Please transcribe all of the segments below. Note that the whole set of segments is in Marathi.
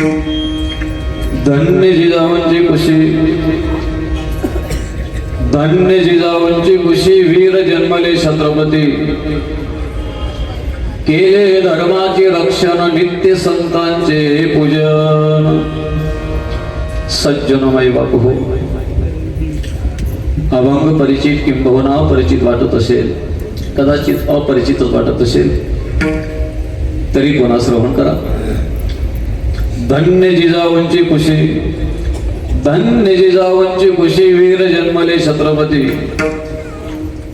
धन्य जिजाऊंची कुशी, धन्य जिजाऊंची कुशी, वीर जन्मले छत्रपती, केले धर्माचे रक्षण, नित्य संतांचे पूजन. सज्जनमय बापू हो, अभंग परिचित किंबहुना अपरिचित वाटत असेल, कदाचित अपरिचितच वाटत असेल, तरी कोणा श्रवण करा. धन्य जिजाऊंची कुशी, धन्य जिजाऊंची कुशी, वीर जन्मले छत्रपती,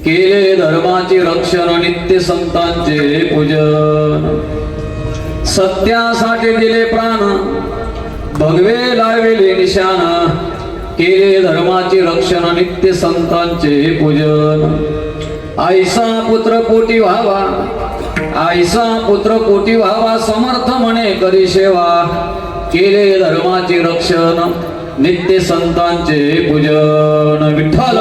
केले धर्माचे रक्षण, नित्य संतांचे पूजन. सत्यासाठी दिले प्राण, भगवे लाविले निशाण, केले धर्माचे रक्षण, नित्य संतांचे पूजन. आईसा पुत्र कोटी व्हावा, आईसा पुत्र कोटी व्हावा, समर्थ म्हणे करी सेवा, केले धर्माचे रक्षण, नित्य संतांचे पूजन. विठ्ठल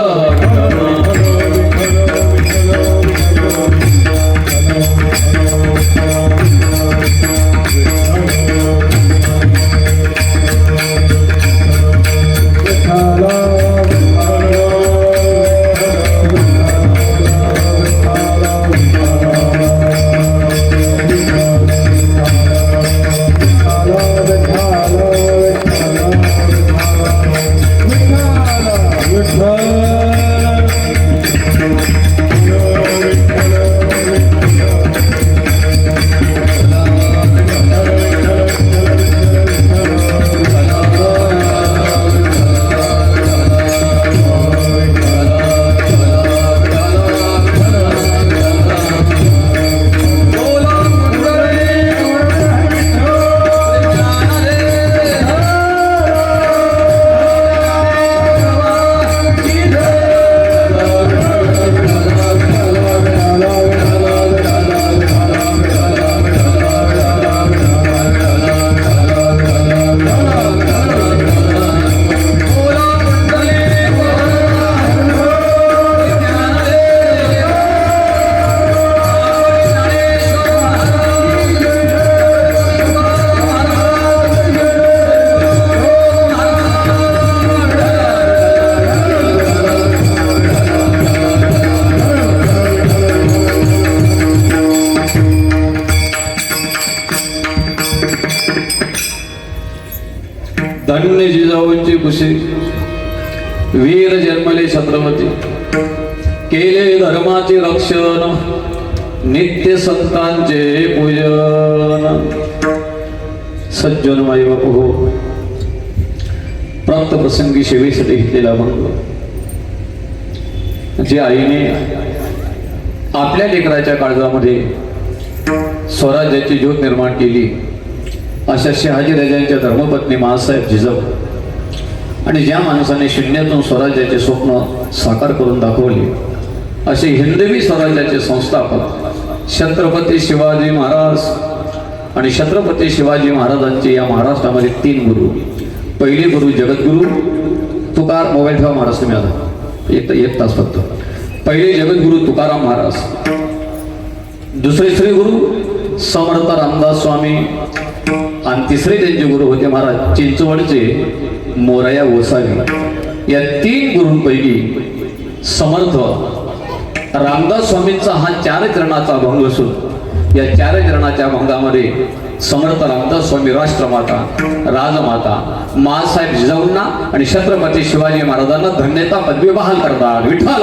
धन्य जिजाऊंची कुशी, वीर जन्मले छत्रपती, केले धर्माचे रक्षण, नित्य संतांचे पूजन. सज्जन माई बापू हो, प्राप्त प्रसंगी सेवेसाठी घेतलेला अभंग, जे आईने आपल्या लेकराच्या काळजामध्ये स्वराज्याची ज्योत निर्माण केली, अशा शहाजीराजांच्या धर्मपत्नी माँसाहेब जिजाऊ, आणि ज्या माणसाने शून्यातून स्वराज्याचे स्वप्न साकार करून दाखवले, असे हिंदवी स्वराज्याचे संस्थापक छत्रपती शिवाजी महाराज. आणि छत्रपती शिवाजी महाराजांचे या महाराष्ट्रामध्ये 3 गुरु. पहिले गुरु जगद्गुरु तुकार, मोबाईल ठेवा महाराज तुम्ही आता, एक तास फक्त. पहिले जगद्गुरु तुकाराम महाराज, दुसरे श्री गुरु समर्थ रामदास स्वामी, आणि तिसरे त्यांचे गुरु होते महाराज चिंचवडचे मोरया गोसावी. या 3 गुरूंपैकी समर्थ रामदास स्वामींचा हा 4 चरणाचा अभंग असून, या 4 चरणाच्या अभंगामध्ये समर्थ रामदास स्वामी राष्ट्रमाता, राजमाता माँसाहेब जिजाऊंना आणि छत्रपती शिवाजी महाराजांना धन्यता पदवी बहाल करतात. विठ्ठल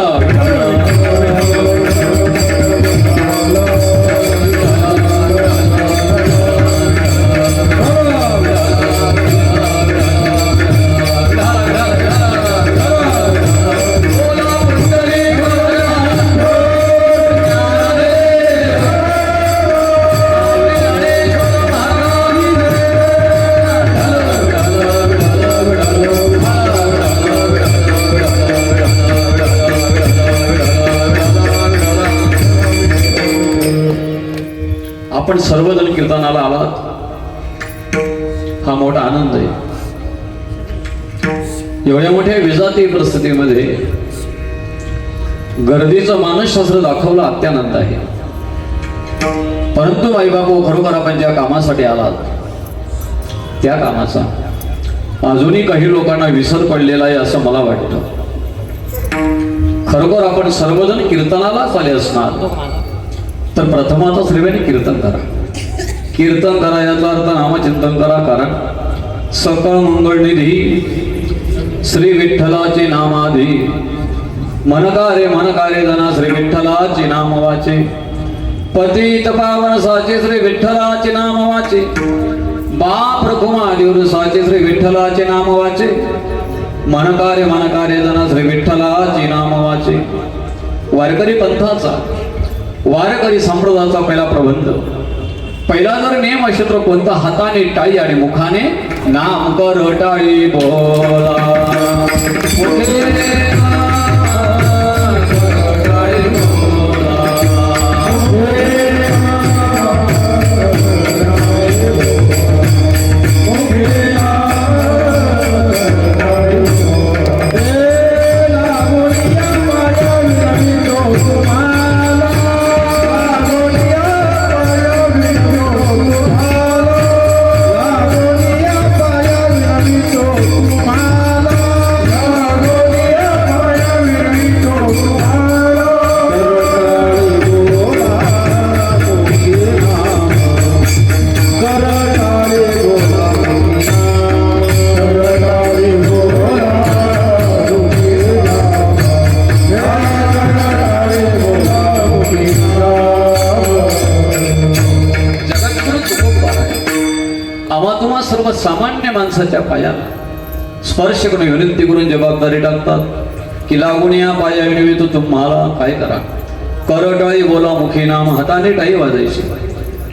आपण सर्वजण कीर्तनाला आलात, हा मोठा आनंद आहे. एवढ्या मोठ्या विजाती परिस्थितीमध्ये गर्दीचं मानसशास्त्र दाखवलं अत्यानंद आहे. परंतु आई बाबू, खरोखर आपण ज्या कामासाठी आलात त्या कामाचा अजूनही काही लोकांना विसर पडलेला आहे असं मला वाटतं. खरोखर आपण सर्वजण कीर्तनालाच आले असणार तर प्रथमाचा श्रीवेणी कीर्तन करा. कीर्तन करा याचा अर्थ नामचिंतन करा. कारण सकळ मंगळनिधी श्री विठ्ठलाचे नामाधी मनकारे जना श्री विठ्ठलाचे नाम वाचे. पतित पावन साचे श्री विठ्ठलाचे नाम वाचे. बाप रखुमादेव साचे श्री विठ्ठलाचे नाम वाचे. मनकारे जना श्री विठ्ठलाचे नाम वाचे. वारकरी पंथाचा वारकरी संप्रदायाचा पहिला प्रबंध, पहिला जर नियम क्षेत्र कोणता, हाताने टाळी आणि मुखाने नाम कर टाळी बोला. सर्वसामान्य माणसाच्या पायाला स्पर्श करून विनंती करून जबाबदारी टाकतात की लागून या पाया विनवितो तुम्हाला काय करा. करटाळी बोला मुखी नाम, हाताने टाळी वाजायची,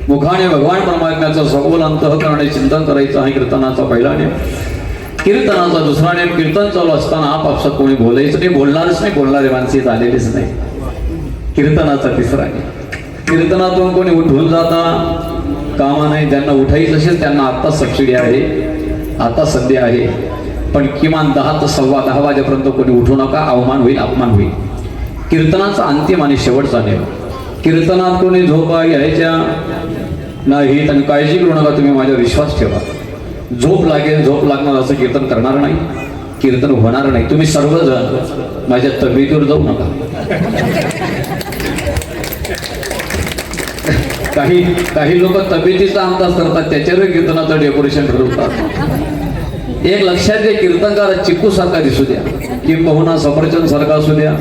मुखाने भगवान परमात्म्याचं सखोल अंतःकरणाने चिंतन करायचं आहे कीर्तनाचा पहिला नियम. कीर्तनाचा दुसरा नियम, कीर्तन चालू असताना आपापसात कोणी बोलायचं नाही, बोलणारच नाही, बोलणारे माणसे झालेलीच नाही. कीर्तनाचा तिसरा नियम, कीर्तनातून कोणी उठून जाता कामा नाही. ज्यांना उठायचं असेल त्यांना आत्ता सबसिडी आहे, आता संधी आहे, पण किमान 10 ते 10:15 वाजेपर्यंत कोणी उठू नका. अवमान होईल, अपमान होईल. कीर्तनाचा अंतिम आणि शेवटचा नियम, कीर्तनात कोणी झोपा घ्यायच्या नाही. आणि काळजी करू नका, तुम्ही माझ्यावर विश्वास ठेवा. झोप लागेल, झोप लागणार असं कीर्तन करणार नाही, कीर्तन होणार नाही. तुम्ही सर्वजण माझ्या तब्येतीवर जाऊ नका. काही लोक तब्येतीचा अंदाज करतात, त्याच्यावर कीर्तनाचं डेकोरेशन ठरवतात. एक लक्षात घ्या, कीर्तनकार चिक्कू सारखा दिसू द्या किंबहुना सफरचंद सारखा असू द्या,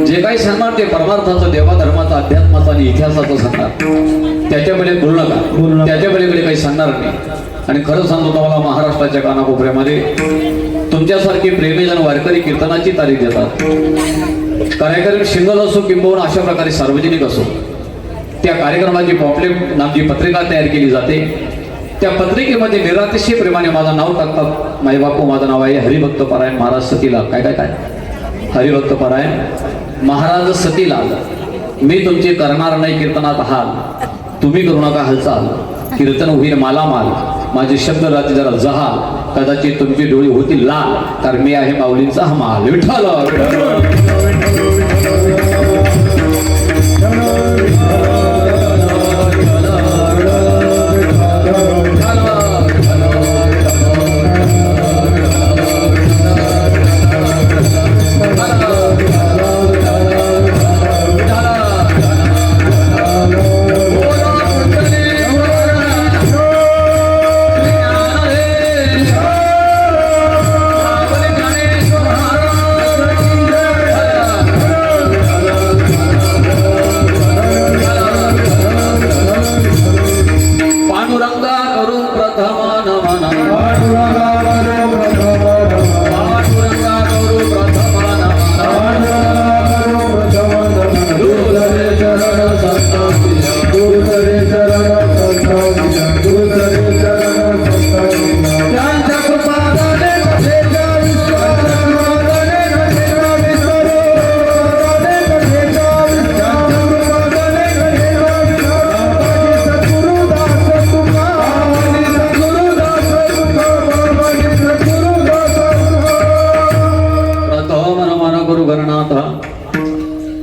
जे काही सांगणार ते परमार्थाचं, देवाधर्माचा, अध्यात्माचा आणि इतिहासाचं सांगणार. त्याच्याकडे बोलू नका, त्याच्या पलीकडे काही सांगणार नाही. आणि खरं सांगतो तुम्हाला, महाराष्ट्राच्या कानाकोपऱ्यामध्ये तुमच्यासारखी प्रेमीजन वारकरी कीर्तनाची तारीख देतात. कार्यक्रम सिंगल असो किंबहुना अशा प्रकारे सार्वजनिक असो, त्या कार्यक्रमाची पॉम्पलेट नामची पत्रिका तयार केली जाते. त्या पत्रिकेमध्ये निरातिशय प्रेमाने माझं नाव टाकतात. माझे बापू माझं नाव आहे हरिभक्त परायण महाराज सतीलाल. काय हरिभक्त परायण महाराज सतीलाल. मी तुमची करणार नाही कीर्तनात हाल, तुम्ही करू नका हालचाल. कीर्तन होईल मालामाल, माझे शब्द राहते जरा जहाल. कदाचित तुमची डोळी होतील लाल, कारण मी आहे माऊलींचा हमाल. विठ्ठल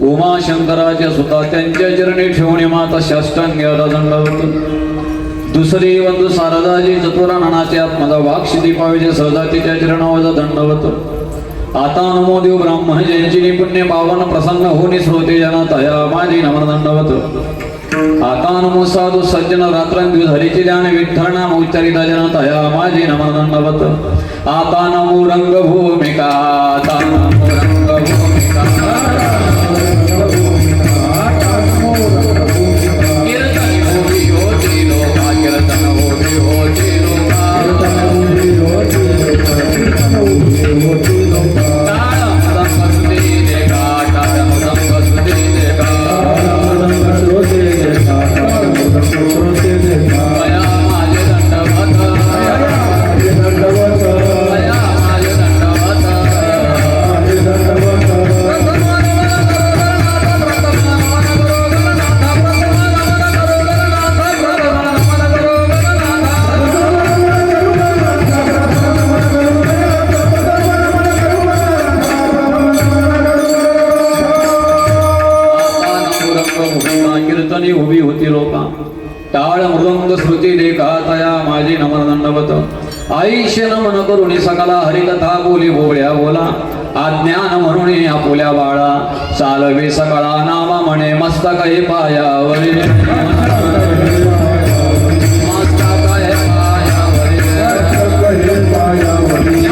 उमाशंकराच्या सुता त्यांच्या चरणी ठेवणे माता शास्त्रांग्याला दंडवत. दुसरी बंधू सारदाजी चतुरा नानाचे आत्मदा वाक्षिती पाविजे सहजातीच्या चरणावजा दंडवत आता नमो देव ब्राह्मण जयंची पुण्य पावन प्रसन्न होनी श्रोते जना तया माझी नमन दंडवत आता नमो साधू सज्जन रात्रंदिवस हरिचे ध्यान विठ्ठल नाम उच्चारिता जना तया माझी नमन दंडवत आता नमो रंगभूमिका आता नमो रंगभूमिका कीर्तनी उभी होती लोका टाळ मृदंग श्रुती देखा तया माझी नमन दंडवत आईशे नमन करुणी सकला हरिकथा बोली बोबळ्या बोला अज्ञान म्हणून आपुल्या बाळा चालवे सकाळा नामा म्हणे मस्तक हे पायावरी मस्तक हे पायावरी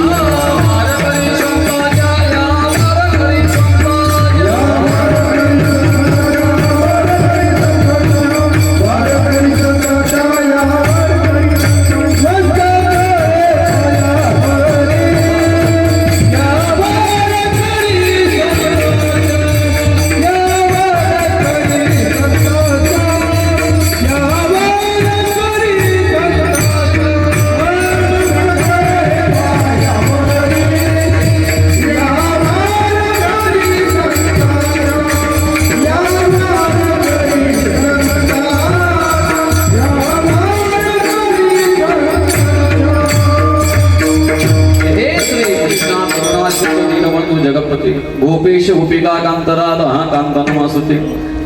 जगपती गोपेश गोपिका कांतराध हा कांत नमस्ते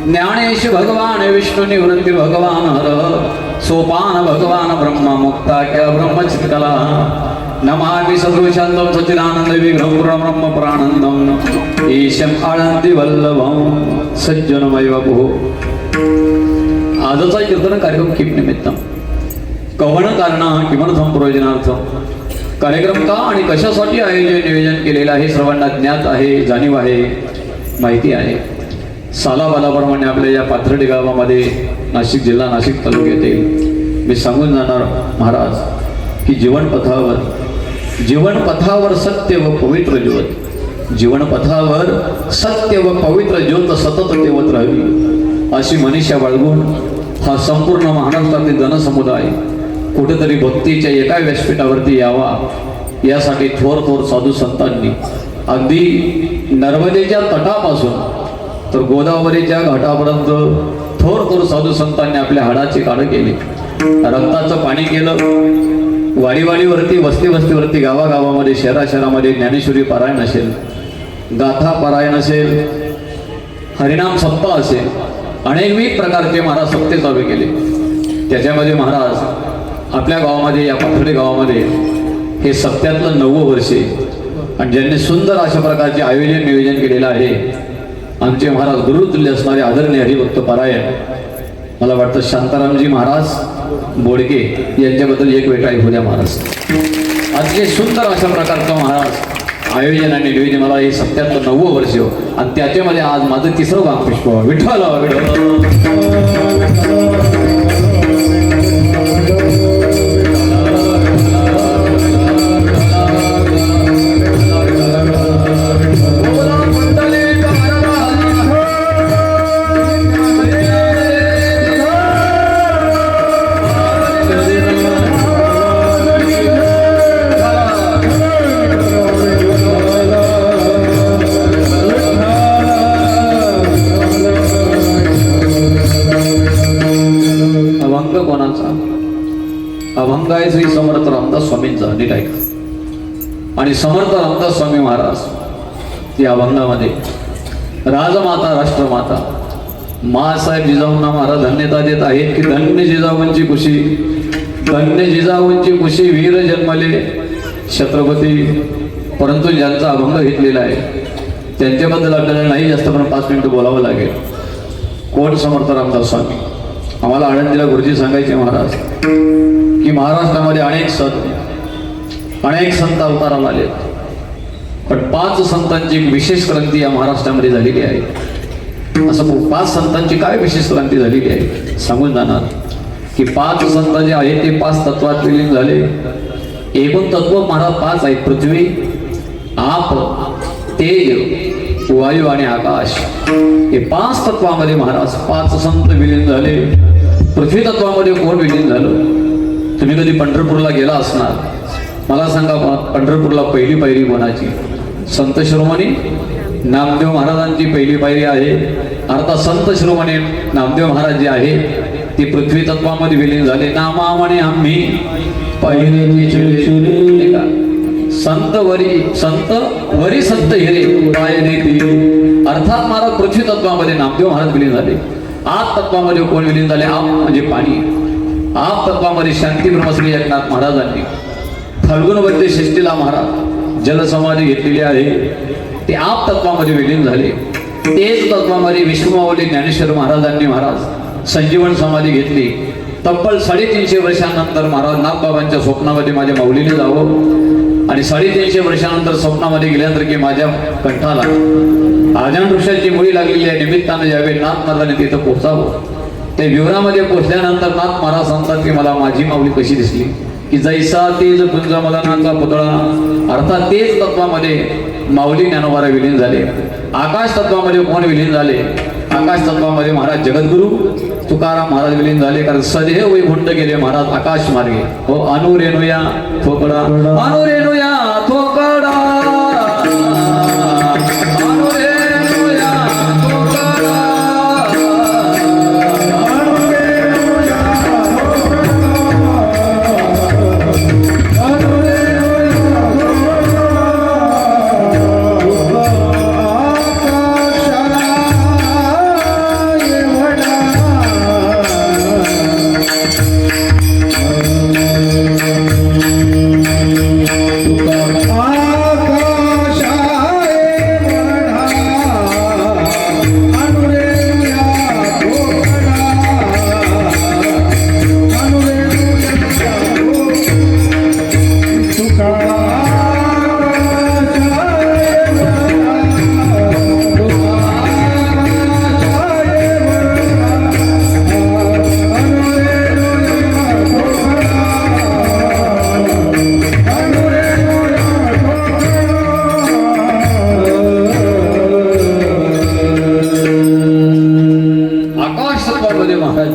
ज्ञानेश भगवान विष्णु निवृत्ती भगवान हर सोपान भगवान ब्रह्म मुक्ताख्य ब्रह्मचित्कला नमामि सदृशांतम सच्चिदानंद विग्रह पूर्ण ब्रह्म प्राणंदम ईशम आळंदी वल्लभम सज्जनमय बभो आजचा कीर्तन कार्यक्रम किम निमित्तम कवण कारण किमर्थम प्रयोजनार्थ कार्यक्रम का आणि कशासाठी नियोजन केलेलं आहे सर्वांना ज्ञात आहे जाणीव आहे माहिती आहे सालाबालाप्रमाणे आपल्या या पाथर्डी गावामध्ये नाशिक जिल्हा नाशिक तालुक्यातील मी सांगून जाणार महाराज की जीवनपथावर सत्य व पवित्र ज्योत जीवनपथावर सत्य व पवित्र ज्योत सतत तेवत राहावी अशी मनीषा बाळगून हा संपूर्ण महाराष्ट्रातील जनसमुदाय कुठेतरी भक्तीच्या एका व्यासपीठावरती यावा यासाठी थोर साधू संतांनी अगदी नर्मदेच्या तटापासून तर गोदावरीच्या घाटापर्यंत थोर साधू संतांनी आपल्या हाडाची काढ केली रक्ताचं पाणी केलं वाडीवरती वस्तीवरती गावागावामध्ये शहरामध्ये ज्ञानेश्वरी पारायण असेल गाथा पारायण असेल हरिनाम सप्ताह असेल अनेकविध प्रकारचे महाराज सप्ते चालू केले त्याच्यामध्ये महाराज आपल्या गावामध्ये या पाथर्डी गावामध्ये हे सप्त्यातलं 9वं वर्ष आणि ज्यांनी सुंदर अशा प्रकारचे आयोजन नियोजन केलेलं आहे आमचे महाराज गुरुतुल्य असणारे आदरणीय हरिभक्त पारायण मला वाटतं शांतारामजी महाराज बोडके यांच्याबद्दल एक वेळ होऊ द्या महाराज अतिशय सुंदर अशा प्रकारचं महाराज आयोजन आणि नियोजन मला हे सप्त्यातलं 9वं वर्ष आणि त्याच्यामध्ये आज माझं 3रं वामपुष्प विठ्ठल अभंग आहे श्री समर्थ रामदास स्वामींचा नीट ऐका आणि समर्थ रामदास स्वामी महाराज या अभंगामध्ये राजमाता राष्ट्रमाता मासाहेब जिजाऊंना महाराज धन्यता देत आहेत की धन्य जिजाऊंची खुशी धन्य जिजाऊंची कुशी वीर जन्मले छत्रपती, परंतु ज्यांचा अभंग घेतलेला आहे त्यांच्याबद्दल आपल्याला नाही जास्त पण 5 मिनिटं बोलावं लागेल. कोण? समर्थ रामदास स्वामी. आम्हाला आळंदीला गुरुजी सांगायचे महाराज की महाराष्ट्रामध्ये अनेक संत अवताराला आलेत, पण 5 संतांची एक विशेष क्रांती या महाराष्ट्रामध्ये झालेली आहे. असं 5 संतांची काय विशेष क्रांती झालेली आहे सांगून जाणार की 5 संत जे आहेत ते 5 तत्वात विलीन झाले. एकूण तत्व महाराज 5 आहेत: पृथ्वी, आप, तेज, वायू आणि आकाश. हे 5 तत्वामध्ये महाराज 5 संत विलीन झाले. पृथ्वी तत्वामध्ये कोण विलीन झालं? तुम्ही कधी पंढरपूरला गेला असणार, मला सांगा पंढरपूरला पहिली पायरी कोणाची? संत शिरोमणी नामदेव महाराजांची पहिली पायरी आहे. अर्थात संत शिरोमणी नामदेव महाराज जे आहे ते पृथ्वी तत्वामध्ये विलीन झाले. नामा म्हणे आम्ही पायरी संत वरी संत हिरे पायरी. अर्थात महाराज पृथ्वी तत्वामध्ये नामदेव महाराज विलीन झाले. आप तत्वामध्ये कोण विलीन झाले? आप म्हणजे पाणी. आप तत्वामध्ये शांती ब्रह्मश्री एकनाथ महाराजांनी फाल्गुन वद्य षष्टीला महाराज जलसमाधी घेतलेली आहे, ते आप तत्वामध्ये विलीन झाले. तेच तत्वामध्ये विष्णुमाऊली ज्ञानेश्वर महाराजांनी महाराज संजीवन समाधी घेतली. तब्बल 350 वर्षांनंतर महाराज नागबाबांच्या स्वप्नामध्ये माझ्या माऊलीने जावं आणि 350 वर्षानंतर स्वप्नामध्ये गेल्यानंतर की माझ्या कंठाला आजन वृक्षाची मुळी लागलेली आहे, निमित्तानं ज्यावेळी नाथ महाराजांनी तिथं पोचावं. ते विवरामध्ये पोचल्यानंतर नाथ महाराज सांगतात की मला माझी माऊली कशी दिसली की जैसा तेज पुंज मदनाचा पुतळा. अर्थात तेज तत्वामध्ये माऊली ज्ञानोबारा विलीन झाले. आकाश तत्वामध्ये कोण विलीन झाले? आकाश तत्वामध्ये महाराज जगद्गुरु तुकाराम महाराज विलीन झाले. कारण सदैव वैकुंठ गेले महाराज आकाश मार्गे. हो अनुरेणुया थोकडा, अनुरेणुया थोकडा, अनुरेणुया थोकडा.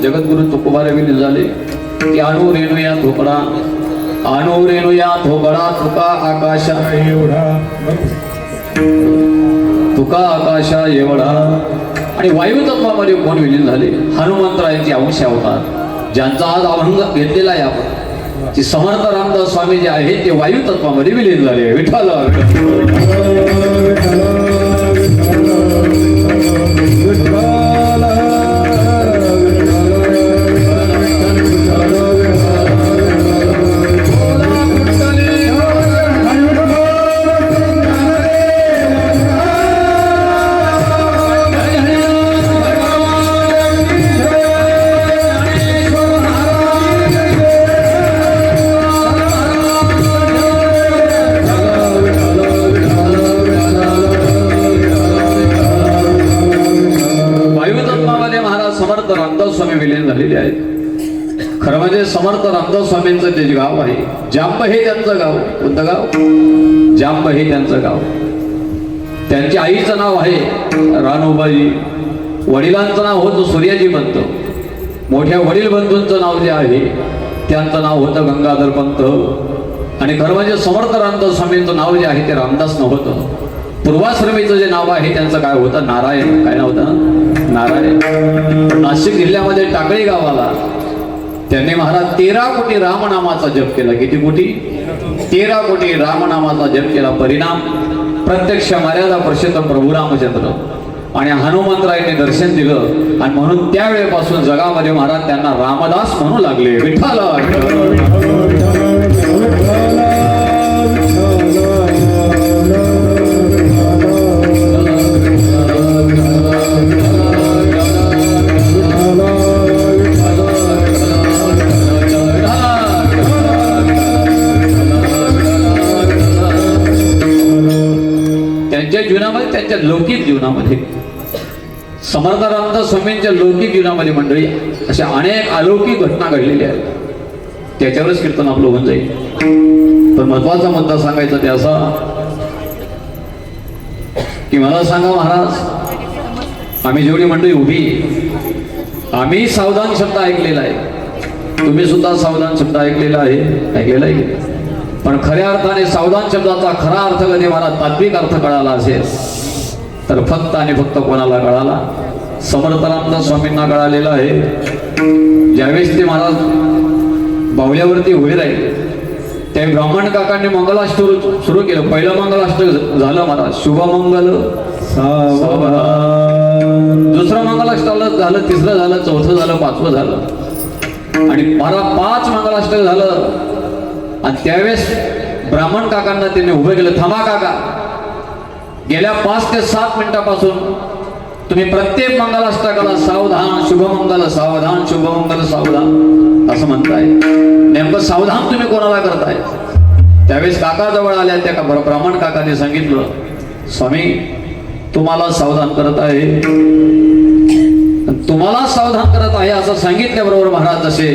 जगद्गुरु तुकोबारा विलीन झाले. की आणू रेणुया थोकडा, आणू रेणुया थोकडा, तुका आकाशा एवढा, तुका आकाशा एवढा. आणि वायू तत्वामध्ये कोण विलीन झाले? हनुमंतरायांची अंश अवतार ज्यांचा आज अभंग घेतलेला आहे आपण, की समर्थ रामदास स्वामी जे आहेत ते वायू तत्वामध्ये विलीन झाले. विठ्ठल रामदास स्वामी विलीन झालेले आहेत. खरं म्हणजे समर्थ रामदास स्वामींचं ते गाव आहे जांब, हे त्यांचं गाव. कोणतं गाव? जांब हे त्यांचं गाव. त्यांच्या आईचं नाव आहे रानूबाई, वडिलांचं नाव होतं सूर्याजी पंत, मोठ्या वडील बंधूंचं नाव जे आहे त्यांचं नाव होतं गंगाधर पंत. आणि खरं म्हणजे समर्थ रामदास स्वामींचं नाव जे आहे ते रामदास नव्हतं. पूर्वाश्रमीचं जे नाव आहे त्यांचं काय होतं? नारायण. काय नाव होतं? नारायण. नाशिक जिल्ह्यामध्ये टाकळी गावाला त्यांनी महाराज 13 कोटी रामनामाचा जप केला. किती कोटी? 13 कोटी रामनामाचा जप केला. परिणाम प्रत्यक्ष मर्यादा पुरुषोत्तम प्रभू रामचंद्र आणि हनुमंतरायांनी दर्शन दिलं आणि म्हणून त्यावेळेपासून जगामध्ये महाराज त्यांना रामदास म्हणू लागले. विठ्ठल त्यांच्या जीवनामध्ये, त्यांच्या लौकिक जीवनामध्ये, समर्थ रामदास स्वामींच्या लौकिक जीवनामध्ये मंडळी अशा अनेक अलौकिक घटना घडलेल्या आहेत. त्याच्यावरच कीर्तन आपलं होऊन जाईल. पण महत्वाचा मुद्दा सांगायचा ते असा की मला सांगा महाराज, आम्ही जेवढी मंडळी उभी, आम्ही सावधान शब्द ऐकलेला आहे, तुम्ही सुद्धा सावधान शब्द ऐकलेला आहे. पण खऱ्या अर्थाने सावधान शब्दाचा खरा अर्थ कधी मला तात्विक अर्थ कळाला असेल तर फक्त आणि फक्त कोणाला कळाला? समर्थ रामदास स्वामींना कळालेला आहे. ज्यावेळेस ते महाराज बावल्यावरती उभे राहिले त्यावेळी ब्राह्मण काकांनी मंगलाष्टक सुरू केलं. पहिलं मंगलाष्टक झालं महाराज, शुभमंगल दुसरं मंगलाष्टक झालं, तिसरं झालं, चौथं झालं, पाचवं झालं आणि महाराज 5 मंगलाष्टक झालं. आणि त्यावेळेस ब्राह्मण काकांना त्यांनी उभे केलं. थांबा काका, गेल्या 5 ते 7 मिनिटापासून तुम्ही प्रत्येक मंगलाष्टकाला सावधान शुभमंगल सावधान शुभमंगल सावधान असं म्हणताय. नेमकं सावधान तुम्ही कोणाला करताय? त्यावेळेस काका जवळ आल्या. त्या ब्राह्मण काकाने सांगितलं, स्वामी तुम्हाला सावधान करत आहे, तुम्हाला सावधान करत आहे असं सांगितल्याबरोबर महाराज जसे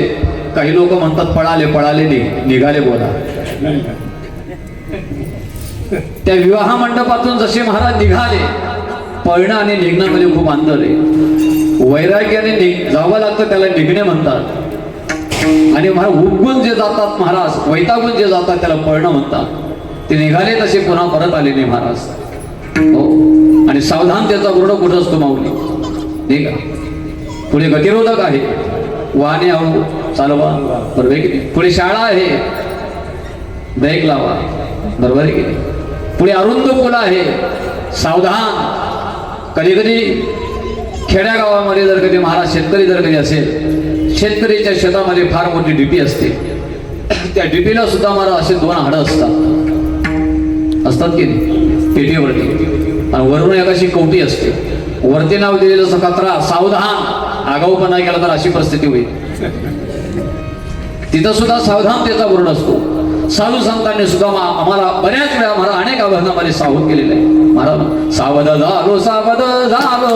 काही लोक म्हणतात पळाले निघाले बोला. त्या विवाह मंडपातून जसे महाराज निघाले, पळणं आणि निघण्यामध्ये खूप अंतर आहे. वैराग्याने जावं लागतं, त्याला निघणे म्हणतात. आणि महाराज उगून जे जातात, महाराज वैतागून जे जातात त्याला पळणं म्हणतात. ते निघाले तसे पुन्हा परत आले नाही महाराज. हो, आणि सावधानतेचा पूर्ण कुठं असतो माऊली, नाही का? पुढे गतिरोधक आहे, वाहने हळू चालवा, बरोबर आहे की नाही? पुढे शाळा आहे, ब्रेक लावा, बरोबर आहे की नाही? पुढे अरुंद पूल आहे, सावधान. कधी कधी खेड्यागावामध्ये जर कधी महाराज शेतकरी जर कधी असेल, शेतकरीच्या शेतामध्ये फार मोठी डीपी असते. त्या डीपीला सुद्धा महाराज असे 2 हाडं असतात की नाही पेटीवरती, आणि वरून एक अशी कवटी असते. वरती नाव दिलेलं सकत्रा सावधान. आगाऊपणा केला तर अशी परिस्थिती होईल. तिथं सुद्धा सावधानतेचा बोर्ड असतो. साधू संतांनी सुद्धा आम्हाला बऱ्याच वेळा महाराज अनेक अभंगामध्ये सावध केलेलं आहे. महाराज सावध झालो सावध झालो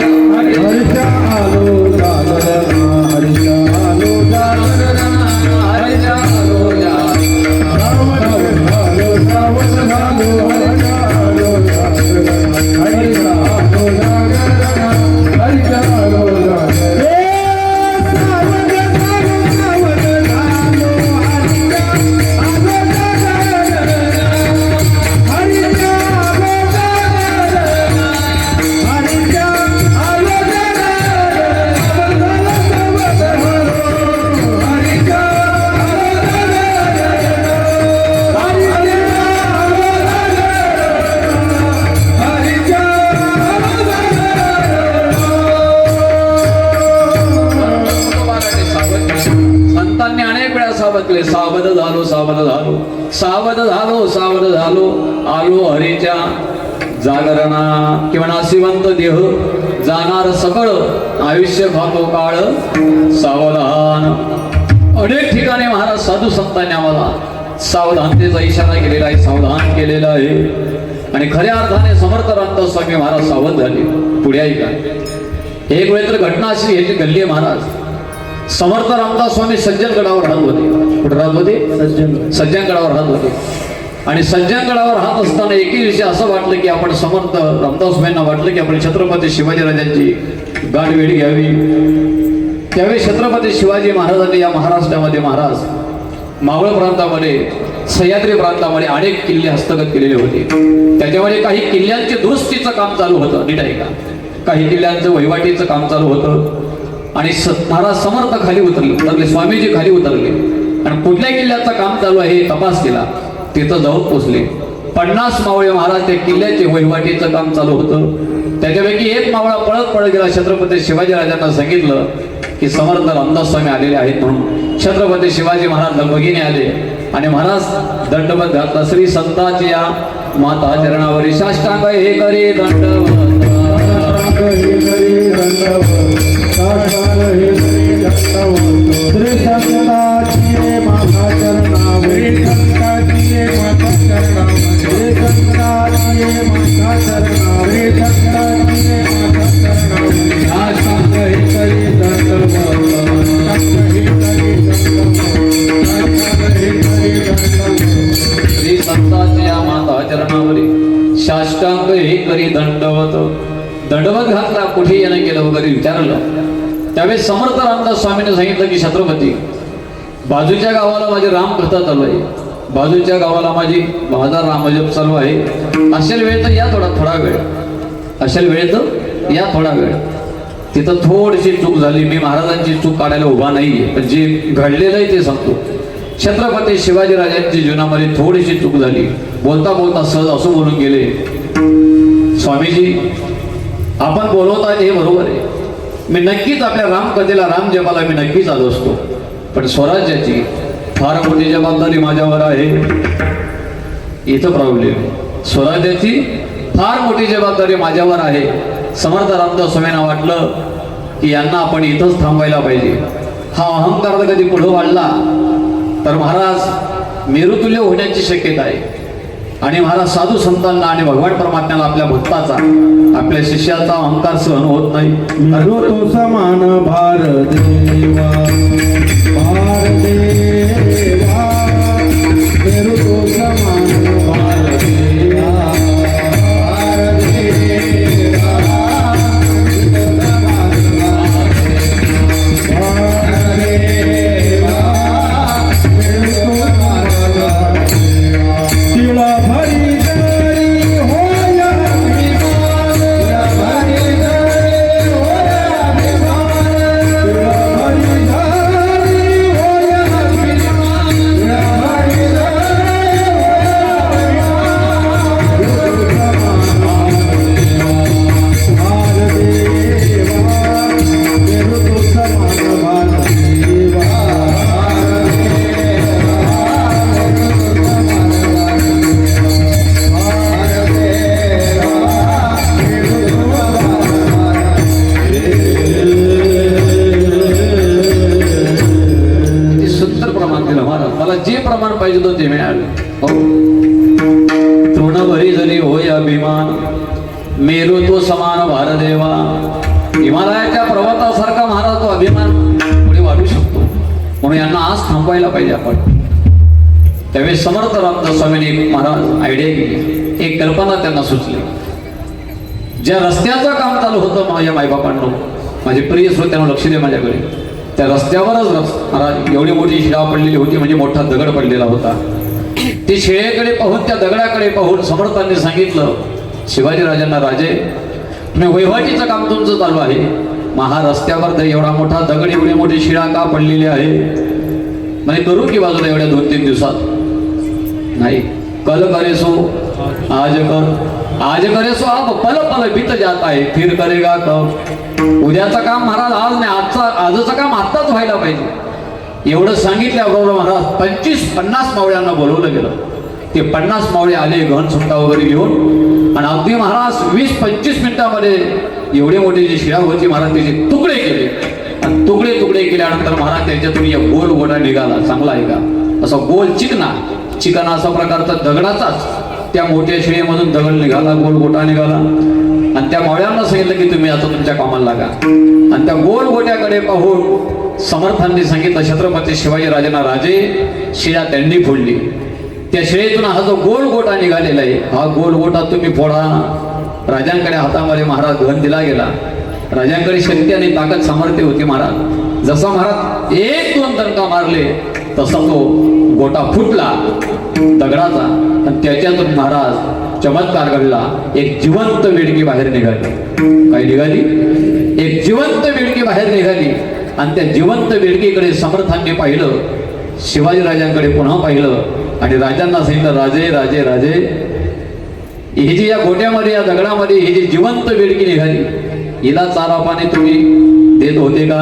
सावध झालो सावध झालो सावध झालो सावध झालो आलो हरीच्या जागरणा. किंवा नाशिवंत देह जाणार सकळ आयुष्य खातो काळ सावधान. अनेक ठिकाणी महाराज साधू संतांनी आम्हाला सावधानतेचा इशारा केलेला आहे, सावधान केलेला आहे. आणि खऱ्या अर्थाने समर्थ रामदास स्वामी महाराज सावध झाले. पुढे ऐका, एक वेळ तर घटना अशी ह्याची घडली आहे महाराज. समर्थ रामदास स्वामी सज्जनगडावर राहत होते. कुठे राहत होते? सज्जनगडावर राहत होते. आणि सज्जनगडावर राहत असताना एके दिवशी असं वाटलं की आपण समर्थ रामदास स्वामींना वाटलं की आपण छत्रपती शिवाजीराजांची गाठभेट घ्यावी. त्यावेळी छत्रपती शिवाजी महाराजांनी या महाराष्ट्रामध्ये महाराज मावळ प्रांतामध्ये सह्याद्री प्रांतामध्ये अनेक किल्ले हस्तगत केलेले होते. त्याच्यामध्ये काही किल्ल्यांचे दुरुस्तीचं काम चालू होतं, नीट आहे का? काही किल्ल्यांचं वहिवाटीचं काम चालू होतं. आणि महाराज समर्थ खाली उतरले, स्वामीजी खाली उतरले आणि कुठल्या किल्ल्याचं काम चालू आहे हे तपास केला. तिथं जाऊन पोचले. 50 मावळे महाराज त्या किल्ल्याचे वहिवाटीचं काम चालू होतं. त्याच्यापैकी एक मावळा पळत गेला. छत्रपती शिवाजीराजांना सांगितलं की समर्थ रामदास स्वामी आलेले आहेत म्हणून. छत्रपती शिवाजी महाराज लगबगीने आले आणि महाराज दंडवत घातला. श्री संतांची या माता चरणावरी साष्टांग हे करी दंडवत. श्री संतांची माता चरणावरी संतांची माता चरणावरी श्री संतांची माता चरणावरी संतांची माता चरणावरी साष्टांग हे करी दंडवत. श्री संतांची या माता चरणावरी साष्टांग हे करी दंडवत. दंडवत घातला. कुठे यानं केलं वगैरे विचारलं. त्यावेळेस समर्थ रामदास स्वामीने सांगितलं की छत्रपती, बाजूच्या गावाला माझी रामकथा चालू आहे, बाजूच्या गावाला माझी माझा रामजप चालू आहे. असेल वेळ तर या थोडा वेळ, असेल वेळ तर या थोडा वेळ. तिथं थोडीशी चूक झाली. मी महाराजांची चूक काढायला उभा नाहीये, पण जे घडलेलं आहे ते सांगतो. छत्रपती शिवाजीराजांच्या जीवनामध्ये थोडीशी चूक झाली. बोलता बोलता सहज असं बोलून गेले, स्वामीजी आपण बोलवत आहे हे बरोबर आहे, मी नक्कीच आपल्या रामकथेला रामजपाला मी नक्कीच आलो असतो, पण स्वराज्याची फार मोठी जबाबदारी माझ्यावर आहे. इथं प्रॉब्लेम आहे. स्वराज्याची फार मोठी जबाबदारी माझ्यावर आहे. समर्थ रामदास स्वामींना वाटलं की यांना आपण इथंच थांबायला पाहिजे. हा अहंकार जर कधी पुढं वाढला तर महाराज मेरुतुल्य होण्याची शक्यता आहे. आणि महाराज साधू संतांना आणि भगवान परमात्म्याला आपल्या भक्ताचा आपल्या शिष्याचा अहंकार सहन होत नाही. मेरू तो समान भार देवा, भार देवा, मेरू तो समान भार देवा, भार देवा, भार देवा, मेरू तो समान भार देवा. तिला भरी जरी होया अभिमान, तिला भरी जरी होया अभिमान, तिला भरी जरी होया अभिमान, तिला भरी जरी होया अभिमान. भार देवा, मेरू तो समान भार देवा, भार मला जे प्रमाण पाहिजे होतं ते मिळालं. हो, तृणभरी जरी होय अभिमान, मेरू तो समान भारदेवा. हिमालयाच्या पर्वतासारखा महाराज तो अभिमान पुढे वाढू शकतो, म्हणून यांना आज थांबवायला पाहिजे आपण. त्यावेळेस समर्थ रामदास स्वामींनी एक महाराज आयडिया केली, एक कल्पना त्यांना सुचली. ज्या रस्त्याचं काम चालू होतं माझ्या मायबापांनो, माझे प्रिय श्रोत्यांना लक्ष दे माझ्याकडे. त्या रस्त्यावरच महाराज एवढी मोठी शिळा पडलेली होती, म्हणजे मोठा दगड पडलेला होता. ती शिळेकडे पाहून, त्या दगडाकडे पाहून समर्थांनी सांगितलं शिवाजीराजांना, राजे तुम्ही वैवाटीचं काम तुमचं चालू आहे, महारस्त्यावर एवढा मोठा दगड, एवढी मोठी शिळा का पडलेली आहे, म्हणजे करू की बाजूला एवढ्या 2-3 दिवसात नाही. कल करे सो आज कर, आज करे सो अब पल पल बीत जात आहे, फिर करेगा कब. उद्याचं काम महाराज आज नाही, आजचं काम आत्ताच व्हायला पाहिजे. एवढं सांगितल्याबरोबर महाराज 25-50 मावळ्यांना बोलवलं गेलं. ते 50 मावळे आले गहन सुट्टा वगैरे घेऊन, आणि अगदी महाराज 20-25 मिनिटामध्ये एवढे मोठे जी शिळा होती महाराज त्याचे तुकडे केले. आणि तुकडे केल्यानंतर महाराज त्याच्यातून एक गोल गोटा निघाला. चांगला आहे का, असा गोल चिकना असा प्रकारचा दगडाचाच त्या मोठ्या शिळेमधून दगड निघाला, गोल गोटा निघाला. आणि त्या मावळ्यांना सांगितलं की तुम्ही आता तुमच्या कामाला लागा. आणि त्या गोल गोट्याकडे पाहून समर्थांनी सांगितलं छत्रपती शिवाजीराजांना, राजे शिळा त्यांनी फोडली, त्या शिळेतून हा जो गोल गोटा निघालेला आहे, हा गोल गोटा तुम्ही फोडा. राजांकडे हातामध्ये महाराज घन दिला गेला. राजांकडे शक्ती आणि ताकद सामर्थ्य होती महाराज. जसा महाराज 1-2 दणका मारले तसा तो गोटा फुटला दगडाचा, आणि त्याच्यातून महाराज चमत्कार घडला. एक जिवंत बेडकी बाहेर निघाली. काय निघाली? एक जिवंत बेडकी बाहेर निघाली. आणि त्या जिवंत बेडकीकडे समर्थांनी पाहिलं, शिवाजीराजांकडे पुन्हा पाहिलं, आणि राजांना सांगितलं, राजे राजे राजे ही जी या गोट्यामध्ये या दगडामध्ये ही जी जिवंत बेडकी निघाली, हिला चारा पाणी तुम्ही देत होते का?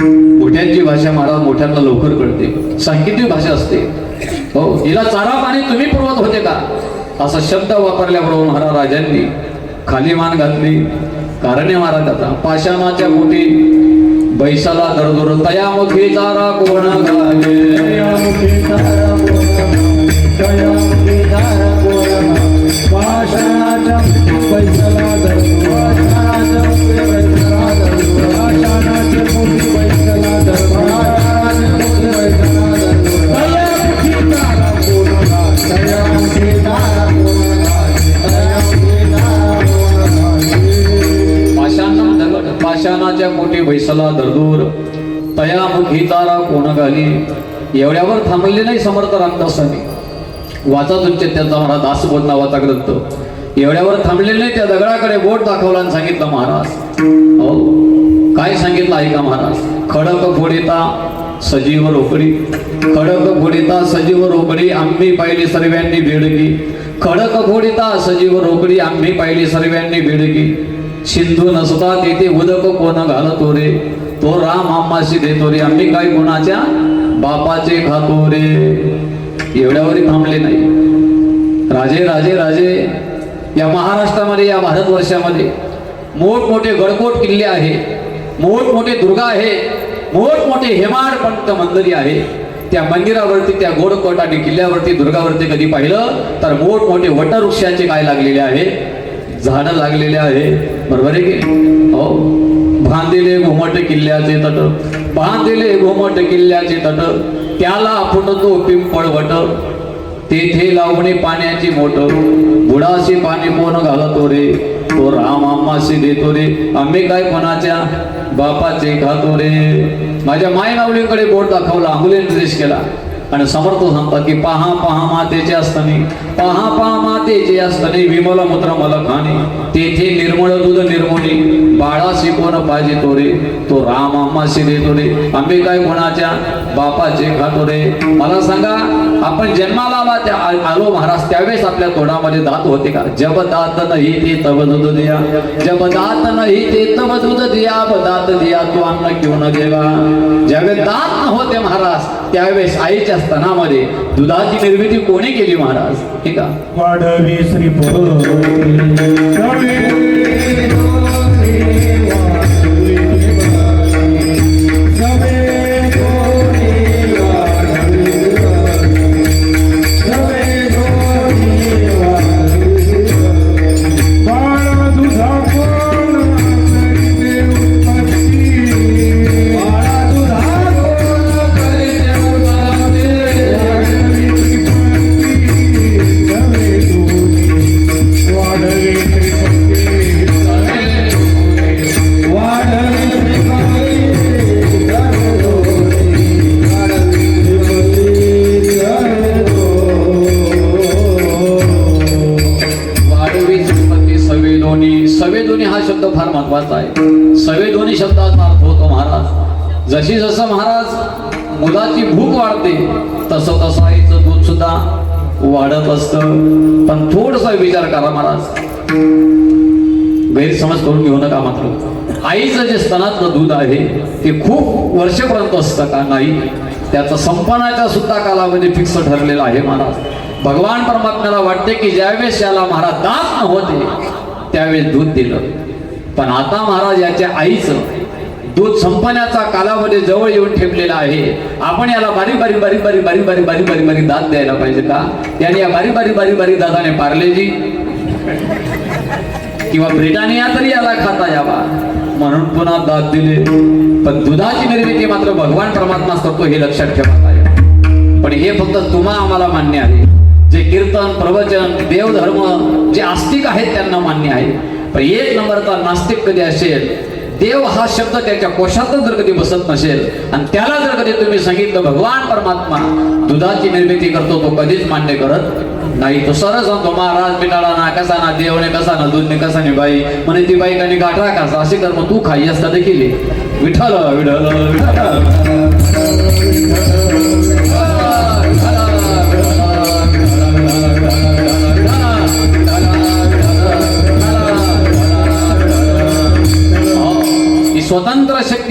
मोठ्यांची भाषा महाराज मोठ्यांना लवकर कळते, सांकेतिक भाषा असते. हो, हिला चारा पाणी तुम्ही पुरवत होते का? असा शब्द वापरल्याबरोबर महाराज राजांनी खाली मान घातली. कारण आहे महाराज आता पाषाणाच्या पोटी बैसाला दरदोर तयामुखी चारा कोण घाले, तयामुखी चारा कोण घाले, तयामुखी चारा कोण घाले, पाषाणाच्या बैसाला दरदोर, पाषाणाच्या बैसाला दरदोर, पाषाणाच्या बैसाला दरदोर, पाषाणाच्या बैसाला दरदोर, तयामुखी चारा कोण घाले, तयामुखी चारा कोण घाले, तयामुखी चारा कोण घाले. पाषाणाच्या पोटी बैसाला दरदूर तयामुखी चारा कोण घाली. एवढ्यावर थांबले नाही समर्थ रामदासांनी. वाचा तुमचे त्यांचा महाराज दासबोध नावाचा ग्रंथ. एवढ्यावर थांबले नाही, त्या दगडाकडे बोट दाखवला आणि सांगितलं महाराज. हो, काय सांगितलं ऐका महाराज. खडक फोडिता सजीव रोकडी, खडक फोडिता सजीव रोकडी, आम्ही पाहिली सर्वांनी बेडकी. खडक फोडिता सजीव रोकडी, आम्ही पाहिली सर्वांनी बेडकी. सिंधू नसता तेथे उदक कोण घालतो रे, तो राम आम्हाशी देतो रे, आम्ही काय कोणाच्या बापाचे खातो रे. एवढ्यावरही थांबले नाही. राजे राजे राजे या महाराष्ट्रामध्ये, या भारतवर्षामध्ये मोठमोठे गडकोट किल्ले आहे, मोठमोठे दुर्गा आहे, मोठमोठे हेमाड पंत मंदिरे आहे. त्या मंदिरावरती, त्या गोडकोट आणि किल्ल्यावरती, दुर्गावरती कधी पाहिलं तर मोठमोठे वटवृक्षाचे काय लागलेले आहे, झाडं लागलेले आहे. बरोबर आहे की हो. बांधिले घुमट किल्ल्याचे तट, बांधिले घुमट किल्ल्याचे तट, त्याला फुटतो पिंपळ वट, तेथे लावणे पाण्याची मोठ, बुडाशी पाणी कोण घालतो रे, तो राम आम्हाशी देतो रे, आम्ही काय कोणाच्या बापाचे खातो रे. माझ्या माय माऊलींकडे बोट दाखवला, अंगुली निर्देश केला आणि समर्थ सांगतात की पहा पहा मातेचे असतानी, पहा पहा मातेचे असतानी, विमल मूत्र मला खाणे, तेथे निर्मळ दूध निर्मोनी, बाळाशी कोण पाहिजे तो रे, तो राम आम्हाशी देतो रे, आम्ही काय कोणाच्या बापाचे खातो रे. मला सांगा, आपण जन्माला आलो महाराज त्यावेळेस आपल्या तोंडामध्ये दात होते का? जब दात नाही ते तब दूध दिया, जब दात नाही ते तब दूध दिया, दात दिया तो अन्न क्यों न देवा. ज्यावेळेस दात नव्हते महाराज त्यावेळेस आईच्या स्तनामध्ये दुधाची निर्मिती कोणी केली महाराज? ठीक आहे. वाढवी सवेदोनी हा शब्द फार महत्वाचा आहे. सवेदोनी शब्दाचा अर्थ होतो महाराज, जशी जसं महाराज मुलाची भूक वाढते तसं तसं आईचं दूध सुद्धा वाढत असतं. पण थोडसा विचार करा महाराज, गैरसमज करून घेऊ नका. मात्र आईचं जे स्तनातलं दूध आहे ते खूप वर्षपर्यंत असतं का? नाही, त्याचा संपण्याचा सुद्धा कालावधी फिक्स ठरलेला आहे महाराज. भगवान परमात्म्याला वाटते की ज्यावेळेस याला महाराज दात नव्हते त्यावेळेस दूध दिलं, पण आता महाराज याच्या आईचं दूध संपण्याचा कालावधी जवळ येऊन ठेवलेला आहे. आपण याला बारीक बारीक बारीक बारीक बारीक बारीक बारीक बारीक बारीक दात द्यायला पाहिजे का? याने या बारीक बारीक बारीक बारीक दाताने पार्लेजी किंवा ब्रिटानिया तरी याला खाता यावा म्हणून पुन्हा दात दिले. पण दुधाची निर्मिती मात्र भगवान परमात्माच करतो हे लक्षात ठेवा. पण हे फक्त तुम्हा आम्हाला मान्य आहे. जे कीर्तन प्रवचन देवधर्म जे आस्तिक आहेत त्यांना मान्य आहे. पण एक नंबरचा नास्तिक कधी असेल, देव हा शब्द त्याच्या कोशातच जर कधी बसत नसेल आणि त्याला जर कधी तुम्ही सांगितलं भगवान परमात्मा दुधाची निर्मिती करतो, तो कधीच मान्य करत नाही. तो सरळ सांगतो महाराज बिटाळा ना कसा ना देवने कसा ना दूधने कसा नाही बाई म्हणे ती बाई कानी गाठा कसा असे कर्म तू खाई असता देखील विठ्ठल विठ्ठल विठ्ठल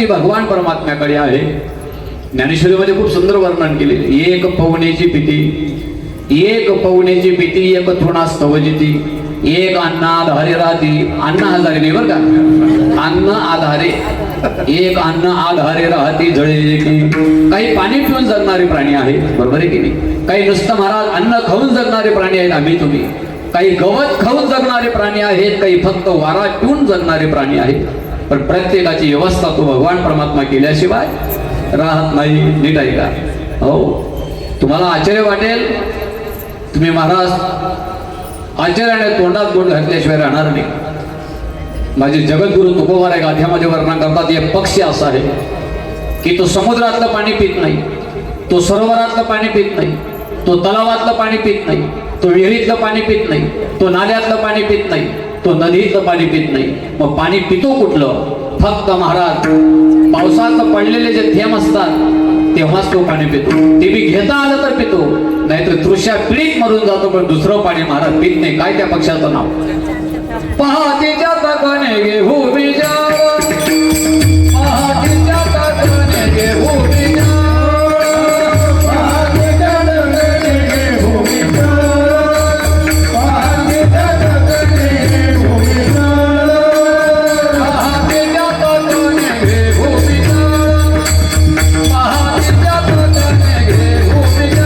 ती भगवान परमात्म्याकडे आहे. ज्ञानेश्वरीमध्ये खूप सुंदर वर्णन केले. एक पवनेची पिती, एक पवनेची पिती, एक थोडा स्तवजिती, एक अन्न आधारे राहती. अन्न आधारे नाही बरं का, अन्न आधारे, एक अन्न आधारे राहती जळे की. काही पाणी पिऊन जगणारे प्राणी आहेत, बरोबर आहे की नाही. काही नुसतं महाराज अन्न खाऊन जगणारे प्राणी आहेत आम्ही तुम्ही. काही गवत खाऊन जगणारे प्राणी आहेत, काही फक्त वारा पिऊन जगणारे प्राणी आहेत. पण प्रत्येकाची व्यवस्था तो भगवान परमात्मा केल्याशिवाय राहत नाही. नीट आहे का? हो. तुम्हाला आश्चर्य वाटेल, तुम्ही महाराज आश्चर्याने तोंडात बोट घातल्याशिवाय राहणार नाही. माझे जगद्गुरु तुकोबाराय गाथ्यामध्ये वर्णन करतात, एक पक्षी असा आहे की तो समुद्रातलं पाणी पित नाही, तो सरोवरातलं पाणी पित नाही, तो तलावातलं पाणी पित नाही, तो विहिरीतलं पाणी पित नाही, तो नाल्यातलं पाणी पित नाही, तो नदीतलं पाणी पित नाही. मग पाणी पितो कुठलं? फक्त महाराज पावसात पडलेले जे थेंब असतात तेव्हाच तो पाणी पितो. ते बी घेता आलं तर पितो, नाहीतर तृषा पीडित मरून जातो, पण दुसरं पाणी महाराज पित नाही. काय त्या पक्षाचं नाव? पहाटेच्या तकने गे भूमिजाळ, पहाटेच्या तकने गे भूमिजाळ, पहाटेच्या तकने गे भूमिजाळ, पहाटेच्या तकने गे भूमिजाळ, पहाटेच्या तकने गे भूमिजाळ, पहाटेच्या तकने गे भूमिजाळ, पहाटेच्या तकने गे भूमिजाळ.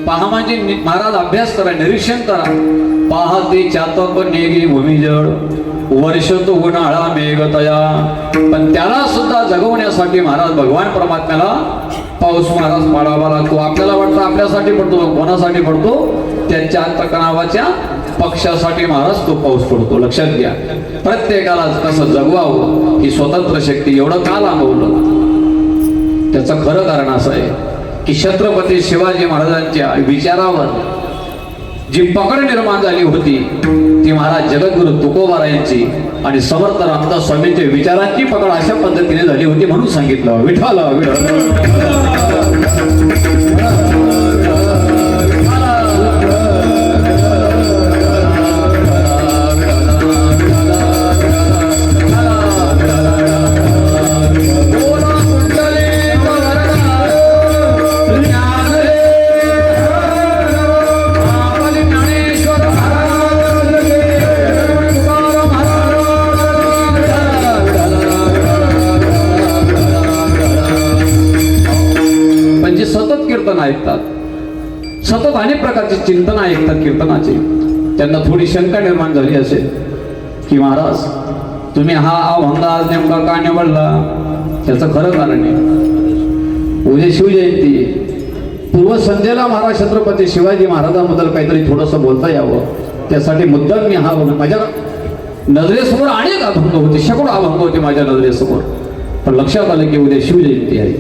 पहा म्हणजे महाराज अभ्यास करा, निरीक्षण करा. पाहते चातक नेगे भूमिजळ, वर्ष तो उन्हाळा मेघ तया. पण त्याला सुद्धा जगवण्यासाठी महाराज भगवान परमात्म्याला पाऊस महाराज पाडावा लागतो. आपल्याला वाटतं आपल्यासाठी पडतो, कोणासाठी पडतो? त्या चातक नावाच्या पक्षासाठी महाराज तो पाऊस पडतो. लक्षात घ्या. प्रत्येकाला कसं जगवावं ही स्वतंत्र शक्ती एवढं का लांबवलं? त्याचं खरं कारण असं आहे की छत्रपती शिवाजी महाराजांच्या विचारावर जी पकड निर्माण झाली होती ती महाराज जगद्गुरु तुकोबारायांची आणि समर्थ रामदास स्वामींच्या विचारांची पकड अशा पद्धतीने झाली होती. म्हणून सांगितलं विठ्ठल ऐकतात, सतत अनेक प्रकारचे चिंतन ऐकतात कीर्तनाचे. त्यांना थोडी शंका निर्माण झाली असेल की महाराज तुम्ही हा अभंग आज नेमका का निवडला? त्याचं खरं कारण आहे उद्या शिवजयंती आहे. पूर्वसंध्येला महाराज छत्रपती शिवाजी महाराजांबद्दल काहीतरी थोडंसं बोलता यावं त्यासाठी मुद्दाम मी हा माझ्या नजरेसमोर अनेक अभंग होते, शेकडो अभंग होते माझ्या नजरेसमोर. पण लक्षात आलं की उद्या शिवजयंती आहे.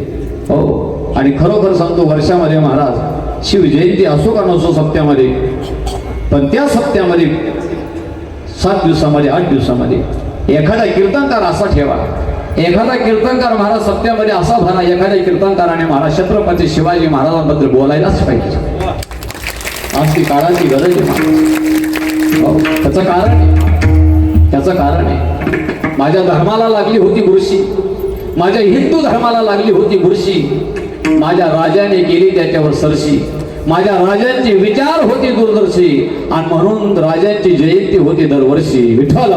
हो, आणि खरोखर सांगतो वर्षामध्ये महाराज शिवजयंती असो का नसो सप्त्यामध्ये, पण त्या सप्त्यामध्ये 7 दिवसामध्ये 8 दिवसामध्ये एखादा कीर्तनकार असा ठेवा, एखादा कीर्तनकार महाराज सप्त्यामध्ये असा भरा, एखाद्या कीर्तनकाराने महाराज छत्रपती शिवाजी महाराजांबद्दल बोलायलाच पाहिजे. आज ती काळाची गरज आहे. त्याचं कारण आहे, त्याचं कारण आहे माझ्या धर्माला लागली होती बुरशी, माझ्या हिंदू धर्माला लागली होती बुरशी, माझ्या राजाने केली त्याच्यावर सरशी, माझ्या राजांचे विचार होते दूरदर्शी, आणि म्हणून राजांची जयंती होती दरवर्षी. विठ्ठल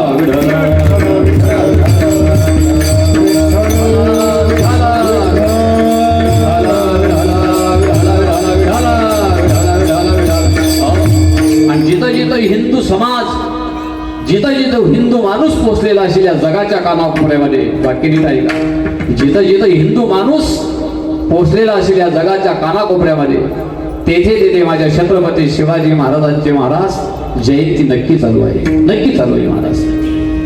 आणि जिथं जिथं हिंदू समाज, जिथं जिथं जिथं हिंदू माणूस पोचलेला असेल या जगाच्या कानाकोपऱ्यामध्ये, वाक्य नीट ऐका, जिथं जिथं हिंदू माणूस पोचलेला असेल या जगाच्या कानाकोपऱ्यामध्ये, तेथे तेथे माझ्या छत्रपती शिवाजी महाराजांचे महाराज जयंती नक्की चालू आहे, नक्की चालू आहे महाराज.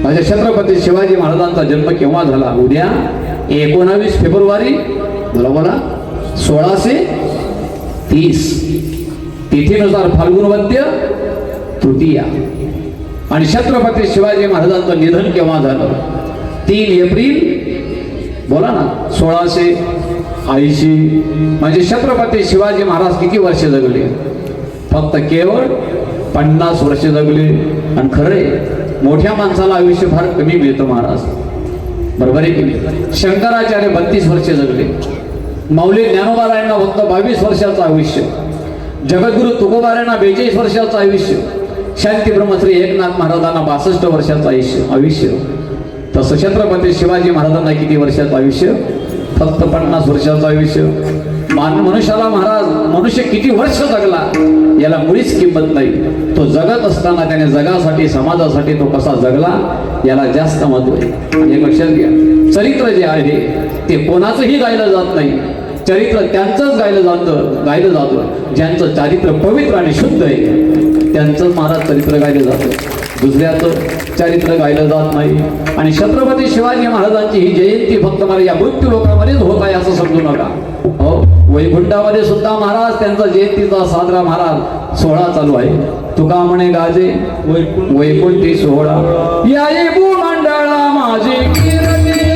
माझ्या छत्रपती शिवाजी महाराजांचा जन्म केव्हा झाला? उद्या 19 फेब्रुवारी, बोला बोला, 1630, तिथीनुसार फाल्गुन वद्य तृतीया. आणि छत्रपती शिवाजी महाराजांचं निधन केव्हा झालं? 3 एप्रिल, बोला ना, 1680. म्हणजे छत्रपती शिवाजी महाराज किती वर्ष जगले? फक्त केवळ 50 वर्ष जगले. आणि खरे मोठ्या माणसाला आयुष्य फार कमी मिळतं महाराज, बरोबर आहे की नाही? शंकराचार्य 32 वर्ष जगले, माऊली ज्ञानोबारायांना फक्त 22 वर्षाचं आयुष्य, जगद्गुरु तुकोबारायांना 42 वर्षाचं आयुष्य, शांती ब्रह्मश्री एकनाथ महाराजांना 62 वर्षाचं आयुष्य. तसं छत्रपती शिवाजी महाराजांना किती वर्षाचं आयुष्य? फक्त 50 वर्षाचं आयुष्य. मनुष्याला महाराज, मनुष्य किती वर्ष जगला याला मुळीच किंमत नाही. तो जगत असताना त्याने जगासाठी, समाजासाठी तो कसा जगला याला जास्त महत्व आहे. आणि एक लक्षात घ्या, चरित्र जे आहे ते कोणाचंही गायलं जात नाही. चरित्र त्यांचंच गायलं जातं ज्यांचं चारित्र्य पवित्र आणि शुद्ध आहे, त्यांचंच महाराज चरित्र गायलं जातं, दुसऱ्याचं चरित्र गायलं जात नाही. आणि छत्रपती शिवाजी महाराजांची ही जयंती फक्त मला या मृत्यू लोकांमध्येच होत आहे असं समजू नका. हो, वैकुंठामध्ये सुद्धा महाराज त्यांचा जयंतीचा साजरा महाराज सोहळा चालू आहे. तुका म्हणे गाजे वैकुंठी सोहळा, याही भूमंडळा माझी कीर्ती,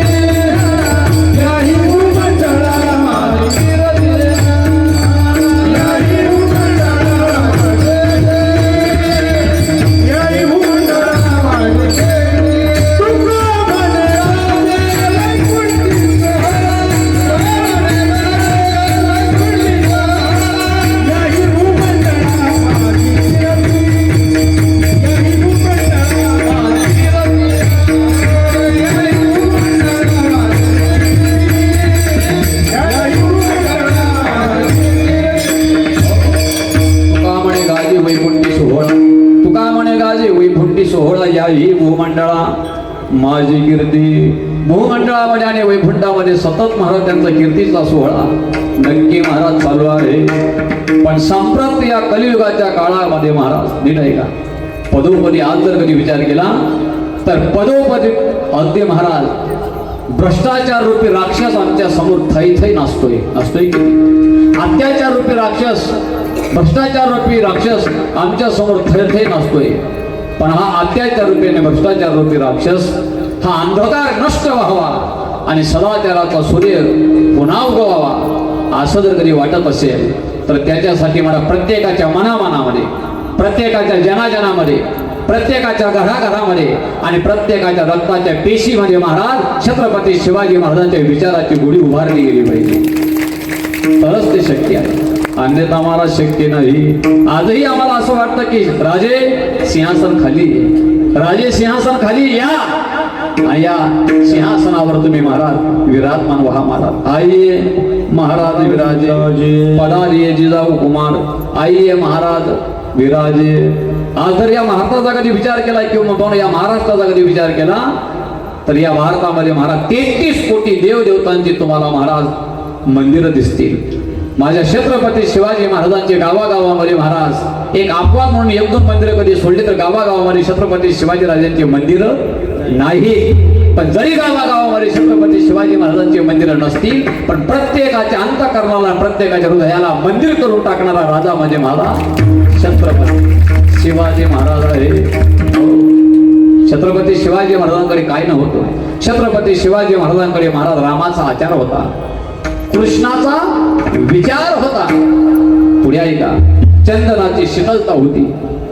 याही भूमंडळा माझी कीर्ती, याही भूमंडळा माझी कीर्ती, याही भूमंडळा माझी कीर्ती. तुका म्हणे गाजे वैकुंठी सोहळा, याही भूमंडळा माझी कीर्ती, याही भूमंडळा माझी कीर्ती, याही भूमंडळा तुका म्हणे गाजे वैकुंठी सोहळा, तुका म्हणे गाजे वैकुंठी सोहळा, याही भूमंडळा माझी कीर्ती. भूमंडळामध्ये आणि वैकुंठामध्ये सतत महाराज त्यांचा कीर्तीचा सोहळा नक्की महाराज चालू आहे. पण संप्रत या कलियुगाच्या काळामध्ये महाराज नीट आहे का, पदोपदी आज जर कधी विचार केला तर पदोपदी अगदी महाराज भ्रष्टाचार रूपी राक्षस आमच्या समोर थै नाचतोय की अत्याचार रूपी राक्षस, भ्रष्टाचार रूपी राक्षस आमच्या समोर थै नाचतोय. पण हा अत्याचार रूपी आणि भ्रष्टाचार रूपी राक्षस हा अंधकार नष्ट व्हावा आणि सदाचाराचा सूर्य पुन्हा उगवावा असं जर कधी वाटत असेल तर त्याच्यासाठी मला प्रत्येकाच्या मनामनामध्ये, प्रत्येकाच्या जनाजनामध्ये, प्रत्येकाच्या घराघरामध्ये आणि प्रत्येकाच्या रक्ताच्या पेशीमध्ये महाराज छत्रपती शिवाजी महाराजांच्या विचाराची गुढी उभारली गेली पाहिजे, तरच ते शक्य आहे. अन्यथा आम्हाला शक्य नाही. आजही आम्हाला असं वाटतं की राजे सिंहासन खाली, राजे सिंहासन खाली या, या सिंहासनावर तुम्ही महाराज विराजमान व्हा. महाराज आइये महाराज विराजे, पधारिये जिजाऊ कुमार, आइये महाराज विराजे. आज जर या महाराष्ट्राचा कधी विचार केला किंवा या महाराष्ट्राचा कधी विचार केला तर या भारतामध्ये महाराज 33 कोटी देवदेवतांची तुम्हाला महाराज मंदिरं दिसतील. माझ्या छत्रपती शिवाजी महाराजांचे गावागावामध्ये महाराज एक अपवाद म्हणून 1-2 मंदिरं कधी सोडली तर गावागावामध्ये छत्रपती शिवाजी राजांची मंदिरं नाही. पण जरी गावागावामध्ये छत्रपती शिवाजी महाराजांची मंदिरं नसतील पण प्रत्येकाच्या अंतःकरणाला, प्रत्येकाच्या हृदयाला मंदिर करून टाकणारा राजा म्हणजे महाराज छत्रपती शिवाजी महाराज आहे. छत्रपती शिवाजी महाराजांकडे काय नव्हतं. छत्रपती शिवाजी महाराजांकडे महाराज रामाचा आचार होता, कृष्णाचा विचार होता. पुढे ऐका, चंदनाची शीतलता होती,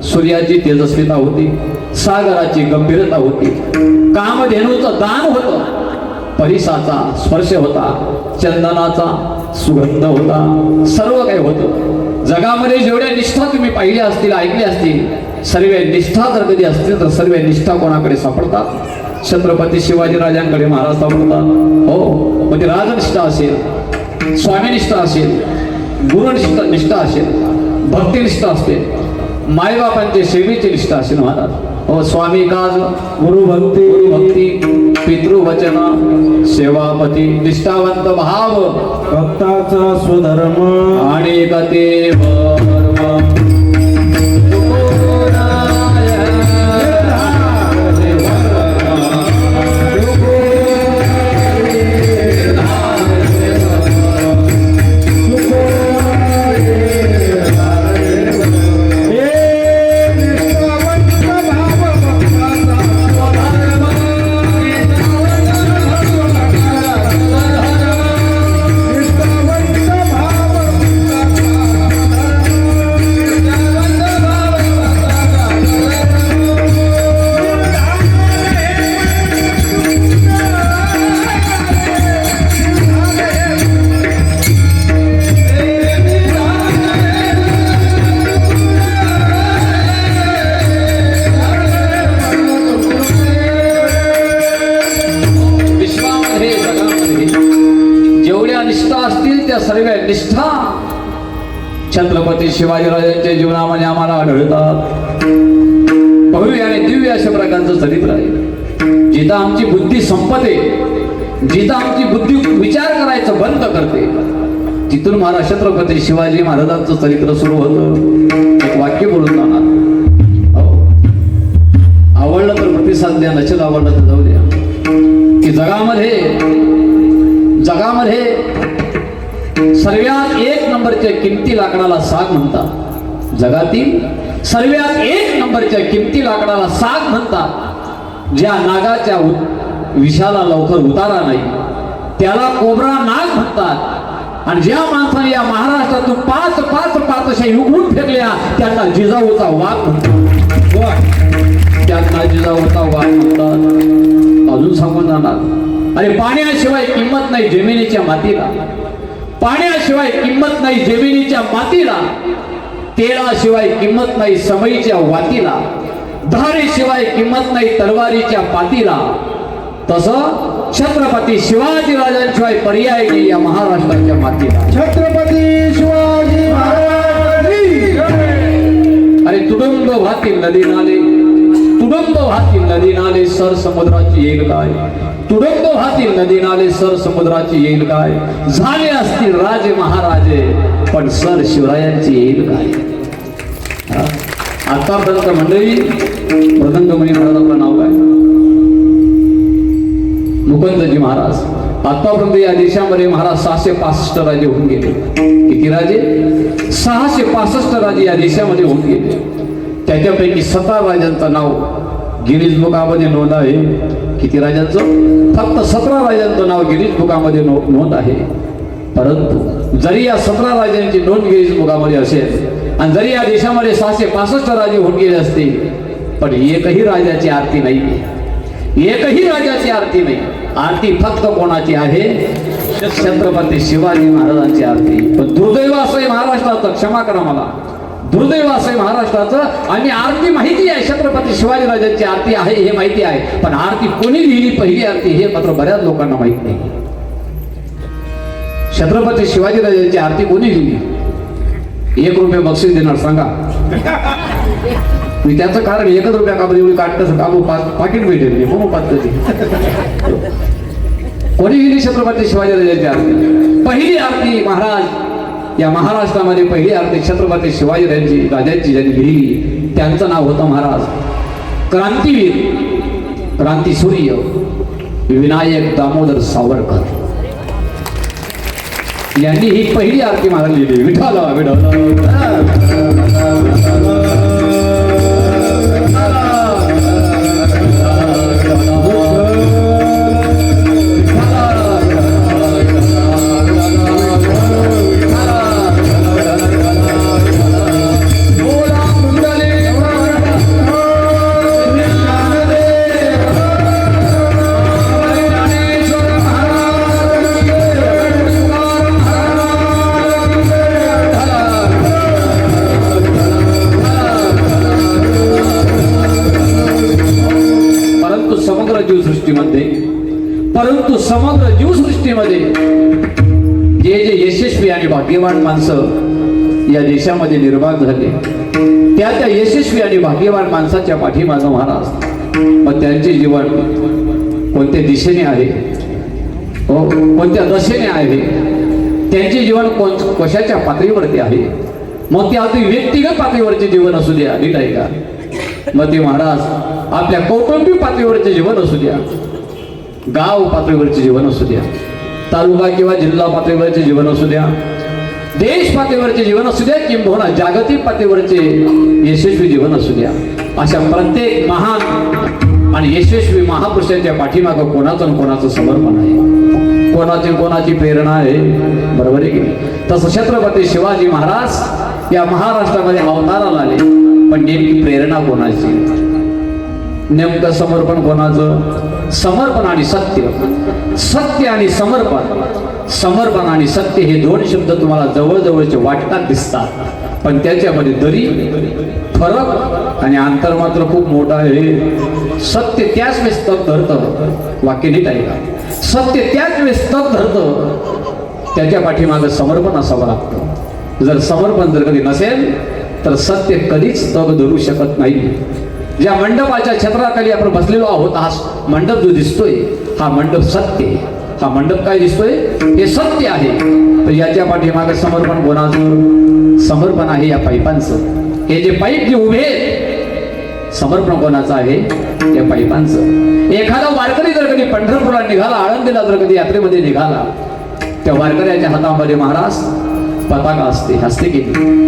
सूर्याची तेजस्विता होती, सागराची गंभीरता होती, कामधेनूचं दान होतं, परिसाचा स्पर्श होता, चंदनाचा सुगंध होता, सर्व काही होतं. जगामध्ये जेवढ्या निष्ठा तुम्ही पाहिल्या असतील, ऐकल्या असतील, सर्व निष्ठा जर कधी असतील तर सर्व निष्ठा कोणाकडे सापडतात? छत्रपती शिवाजी राजांकडे महाराज सापडतात. हो, मग ती राजनिष्ठा असेल, स्वामीनिष्ठा असेल, गुरुनिष्ठा असेल, भक्तिनिष्ठा असेल, मायबापांची सेवेची निष्ठा असेल महाराज, ओ स्वामी काज गुरुभक्ती भक्ती पितृवचन सेवापती निष्ठावंत भाव भक्ताचा स्वधर्म आणि गते सर्व निष्ठा छत्रपती शिवाजीराजांच्या जीवनामध्ये आम्हाला आढळतात. भव्य आणि दिव्य अशा प्रकारचं चरित्र आहे. जिथं आमची बुद्धी संपते, जिथं आमची बुद्धी विचार करायचं बंद करते, तिथून महाराज छत्रपती शिवाजी महाराजांचं चरित्र सुरू होतं. एक वाक्य बोलून जाणार. आवडलं तर प्रतिसाद द्या, नसेल आवडलं तर जाऊ द्या. की जगामध्ये सर्वात एक नंबरच्या किमती लाकडाला साग म्हणतात. जगातील सर्वात एक नंबरच्या किमती लाकडाला साग म्हणतात. ज्या नागाच्या विषाला लवकर उतारा नाही त्याला कोबरा नाग म्हणतात. आणि ज्या माणसाने या महाराष्ट्रातून पाच अशा युगून फेकल्या त्यांना जिजाऊचा वाघ म्हणतात. त्यांना जिजाऊचा वाघ म्हणतात. अजून सांगून जाणार. अरे पाण्याशिवाय किंमत नाही जमिनीच्या मातीला, पाण्याशिवाय किंमत नाही जमिनीच्या मातीला, तेलाशिवाय किंमत नाही समईच्या वातीला, धारेशिवाय किंमत नाही तलवारीच्या पातीला. तसं छत्रपती शिवाजीराजांशिवाय पर्याय नाही या महाराष्ट्राच्या मातीला. छत्रपती शिवाजी महाराज. अरे तुडुंब वाहतील नदी नाले, तुडुंब वाहतील नदी नाले, सर समुद्राची येईल काय. तुडुंब वाहतील नदी नाले, सर समुद्राची येईल काय. झाले असतील राजे महाराजे, पण सर शिवरायांची येईल काय. आतापर्यंत मंडळी मृदंगमणी महाराजांचं नाव काय, मुकुंदजी महाराज. आतापर्यंत या देशामध्ये महाराज 665 राजे होऊन गेले. किती राजे? 665 राजे या देशामध्ये होऊन गेले. त्याच्यापैकी 17 राजांचं नाव गिनीज बुकामध्ये नोंद आहे. किती राजांचं? फक्त 17 राजांचं नाव गिनीज बुकामध्ये नोंद आहे. परंतु जरी या 17 राजांची नोंद गिनीज बुकामध्ये असेल आणि जरी या देशामध्ये 665 राजे होऊन गेले असतील, पण एकही राजाची आरती नाही. एकही राजाची आरती नाही. आरती फक्त कोणाची आहे? छत्रपती शिवाजी महाराजांची आरती. पण दुर्दैव असं आहे महाराष्ट्राचं, क्षमा करा मला, दुर्दैव असं आहे महाराष्ट्राचं. आणि आरती माहिती आहे, छत्रपती शिवाजीराजांची आरती आहे हे माहिती आहे, पण आरती कोणी लिहिली पहिली आरती हे मात्र बऱ्याच लोकांना माहित नाही. छत्रपती शिवाजीराजांची आरती कोणी लिहिली? 1 रुपये बक्षीस देणार सांगा. मी त्याचं कारण 1 रुपया कापड एवढी काढतं काबू पाकिट भेटेल म्हणून पद्धती. कोणी लिहिली छत्रपती शिवाजीराजांची आरती? पहिली आरती महाराज या महाराष्ट्रामध्ये पहिली आरती छत्रपती शिवाजीराजांची राजांची ज्यांनी लिहिली त्यांचं नाव होतं महाराज क्रांतीवीर, क्रांतीसूर्य विनायक दामोदर सावरकर यांनी ही पहिली आरती महाराज लिहिली. विठाला परंतु समग्र जीवसृष्टीमध्ये जे जे यशस्वी आणि भाग्यवान माणसं या देशामध्ये निर्माण झाले त्या त्या यशस्वी आणि भाग्यवान माणसाच्या पाठीमागं महाराज मग त्यांचे जीवन कोणत्या दिशेने आहे, हो कोणत्या दशेने आहे, त्यांचे जीवन कशाच्या पातळीवरती आहे, मग ते अगदी व्यक्तिगत पातळीवरचे जीवन असू द्या, नीट आहे का, मग ते महाराज आपल्या कौटुंबिक पातळीवरचे जीवन असू द्या, गाव पातळीवरचे जीवन असू द्या, तालुका किंवा जिल्हा पातळीवरचे जीवन असू द्या, देश पातळीवरचे जीवन असू द्या, किंबहुना जागतिक पातळीवरचे यशस्वी जीवन असू द्या, अशा प्रत्येक महान आणि यशस्वी महापुरुषांच्या पाठीमागं कोणाचं कोणाचं समर्पण आहे, कोणाची प्रेरणा आहे, बरोबर आहे की नाही? तसं छत्रपती शिवाजी महाराज या महाराष्ट्रामध्ये अवताराला आले, पण नेमकी प्रेरणा कोणाची, नेमकं समर्पण कोणाचं? समर्पण आणि सत्य, सत्य आणि समर्पण, समर्पण आणि सत्य हे दोन शब्द तुम्हाला जवळजवळचे वाटतात दिसतात, पण त्याच्यामध्ये दरी फरक आणि अंतर मात्र खूप मोठा आहे. सत्य त्याच वेळेस तग धरतं, वाक्य नीट आहे का, सत्य त्याच वेळेस तग धरतं, त्याच्या पाठीमागं समर्पण असावं लागतं. जर समर्पण जर कधी नसेल तर सत्य कधीच तग धरू शकत नाही. ज्या मंडपाच्या छत्राखाली आपण बसलेलो आहोत, हा मंडप जो दिसतोय हा मंडप सत्य आहे. हा मंडप काय दिसतोय? हे सत्य आहे. तर याच्या पाठीमागे समर्पण कोणाचं? समर्पण आहे या पाईपांचं. हे जे पाईप जे उभे आहेत, समर्पण कोणाचं आहे? या पाईपांचं. एखादा वारकरी जर कधी पंढरपूरला निघाला, आळंदीला जर कधी यात्रेमध्ये निघाला, त्या वारकऱ्याच्या हातामध्ये महाराज पताका असते की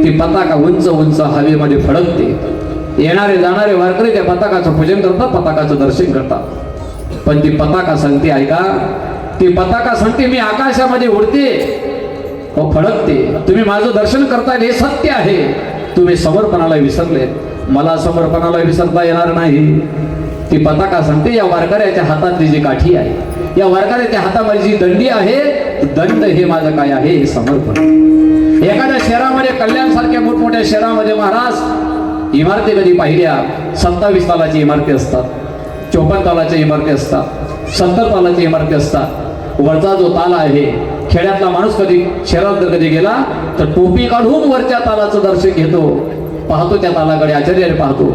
ती पताका उंच उंच हवेमध्ये फडकते. येणारे जाणारे वारकरी त्या पताकाचं पूजन करतात, पताकाचं दर्शन करतात. पण ती पताका सांगते, ऐका, ती पताका सांगते मी आकाशामध्ये उडते, हो फडकते, तुम्ही माझं दर्शन करताय हे सत्य आहे. तुम्ही समर्पणाला विसरले, मला समर्पणाला विसरता येणार नाही. ती पताका सांगते या वारकऱ्याच्या हातातली जी काठी आहे, या वारकऱ्याच्या हातामध्ये जी दंडी आहे, दंड हे माझं काय आहे? हे समर्पण. एखाद्या शहरामध्ये, कल्याण सारख्या मोठमोठ्या शहरामध्ये महाराज इमारती कधी पाहिल्या, 27 तालाची इमारती असतात, 54 तालाच्या इमारती असतात, 70 तालाची इमारती असतात. वरचा जो ताल आहे, खेड्यातला माणूस कधी शहरात जर कधी गेला तर टोपी काढून वरच्या तालाचं दर्शन घेतो, पाहतो त्या तालाकडे आश्चर्याने पाहतो.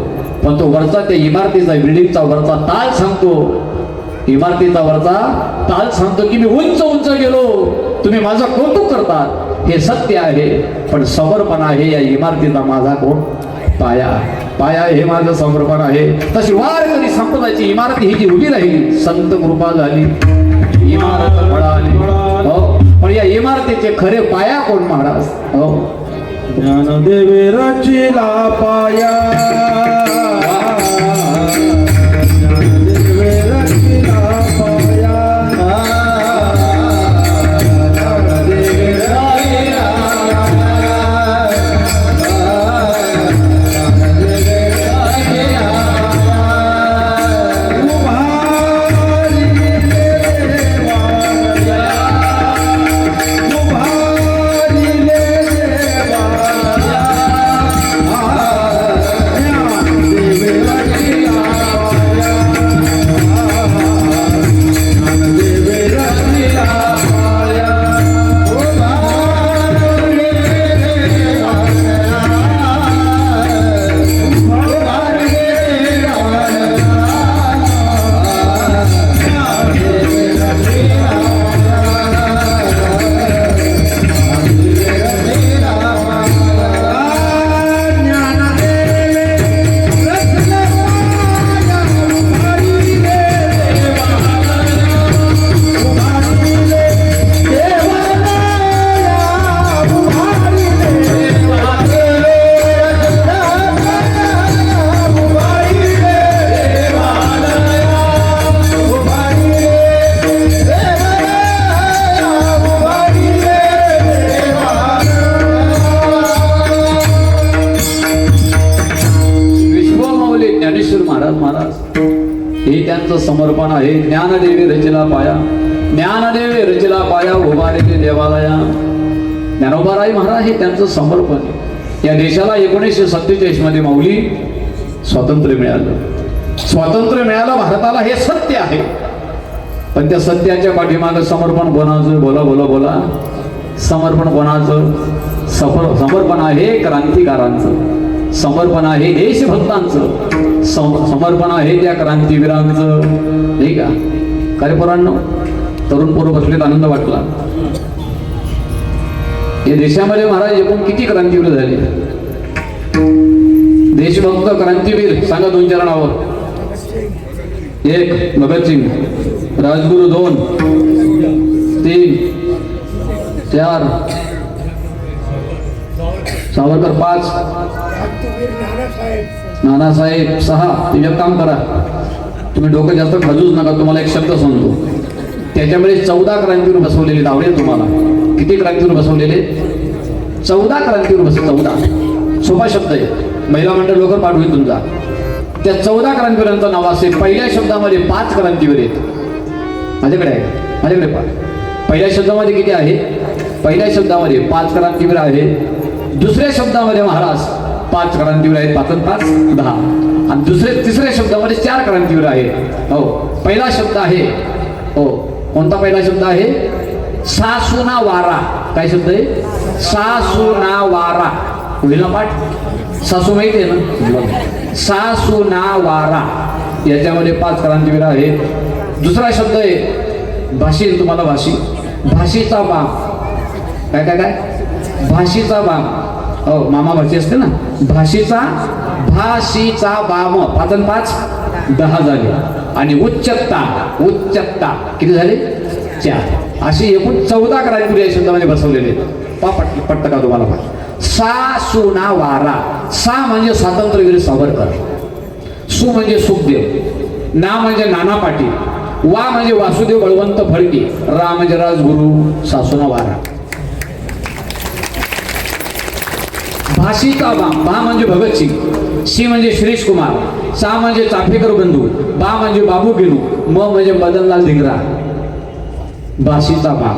पण तो वरचा त्या इमारतीचा, बिल्डिंगचा वरचा ताल सांगतो, इमारतीचा वरचा ताल सांगतो की मी उंच उंच गेलो, तुम्ही माझं कौतुक करतात, हे सत्य आहे. पण समर्पण आहे या इमारतीचा माझा कोण? पाया. पाया हे माझं समर्पण आहे. तशी वारकरी संप्रदायाची इमारत ही जी उभी राहिली, संत कृपा झाली, इमारत मिळाली. हो, पण या इमारतीचे खरे पाया कोण महाराज? हो, ज्ञानदेवे रचिला पाया, ज्ञानदेवे रचिला पाया, ज्ञानदेवे रचिला समर्पण आहे. ज्ञानदेवी रचिला पाया, ज्ञानदेवी रचिला पाया, उभारले देवालया. ज्ञानोबाराय महाराज हे त्यांचं समर्पण. या देशाला 1947 मध्ये माऊली स्वातंत्र्य मिळालं. स्वातंत्र्य मिळालं भारताला, हे सत्य आहे. पण त्या सत्याच्या पाठीमागं समर्पण कोणाचं? बोला बोला बोला. समर्पण कोणाचं? समर्पण आहे क्रांतिकारांचं. समर्पण आहे देशभक्तांचं, समर्पण आहे त्या क्रांतीवीरांचं, नाही का? काय पोरांनो, तरुण पोरं बसलेत, आनंद वाटला. या देशामध्ये महाराज एकूण किती क्रांतीवीर झाले? देशभक्त क्रांतीवीर सांगा 2-4 नावं. 1 भगतसिंग, राजगुरू 2, 3, 4, सावरकर 5, नानासाहेब 6. तुम्ही एक काम करा, तुम्ही डोकं जास्त खाजूच नका, तुम्हाला एक शब्द सांगतो. त्याच्यामध्ये 14 क्रांतीवीर बसवलेले आवडेल तुम्हाला. किती क्रांतीवीर बसवलेले? 14 क्रांतीवीर बस. 14 सोपा शब्द आहे, महिला मंडळ लवकर पाठवेल तुमचा. त्या 14 क्रांतीवीरांचं नाव असेल. पहिल्या शब्दामध्ये 5 क्रांतीवीर आहेत. माझ्याकडे आहे, माझ्याकडे 5. पहिल्या शब्दामध्ये किती आहे? पहिल्या शब्दामध्ये 5 क्रांतीवीर आहे. दुसऱ्या शब्दामध्ये महाराज 5 क्रांतीवीर आहेत. 5 आणि 5 10. आणि तिसऱ्या शब्दामध्ये 4 क्रांतीवीर आहेत. हो, पहिला शब्द आहे, हो, कोणता पहिला शब्द आहे? सासुना वारा. काय शब्द आहे? सासुना वारा. होईल ना पाठ? सासू माहिती आहे ना? सासुना वारा. याच्यामध्ये 5 क्रांतीवीर आहेत. दुसरा शब्द आहे भाषी. तुम्हाला भाषी, भाषेचा बाम. काय काय काय? भाषेचा बाम. हो, मामा भाषी असते ना, भाषेचा बाम. 5 आणि 5 10 झाले. आणि उच्चत्ता, उच्चत्ता किती झाले? 4. अशी एकूण 14 क्रांतीवीर या शब्दामध्ये बसवलेले आहेत. पट्ट का तुम्हाला पाठ. सासुना वारा. सा म्हणजे स्वातंत्र्यवीर सावरकर, सु म्हणजे सुखदेव, ना म्हणजे नाना पाटील, वा म्हणजे वासुदेव बळवंत फडके, रा म्हणजे राजगुरू सासुना वारा. भाषिका बा. भा म्हणजे भगतसिंग, सी म्हणजे श्रीश कुमार, सा म्हणजे चाफेकर बंधू, बा म्हणजे बाबू गेलू, म म्हणजे मदनलाल धिंगरा. भाषेचा बा.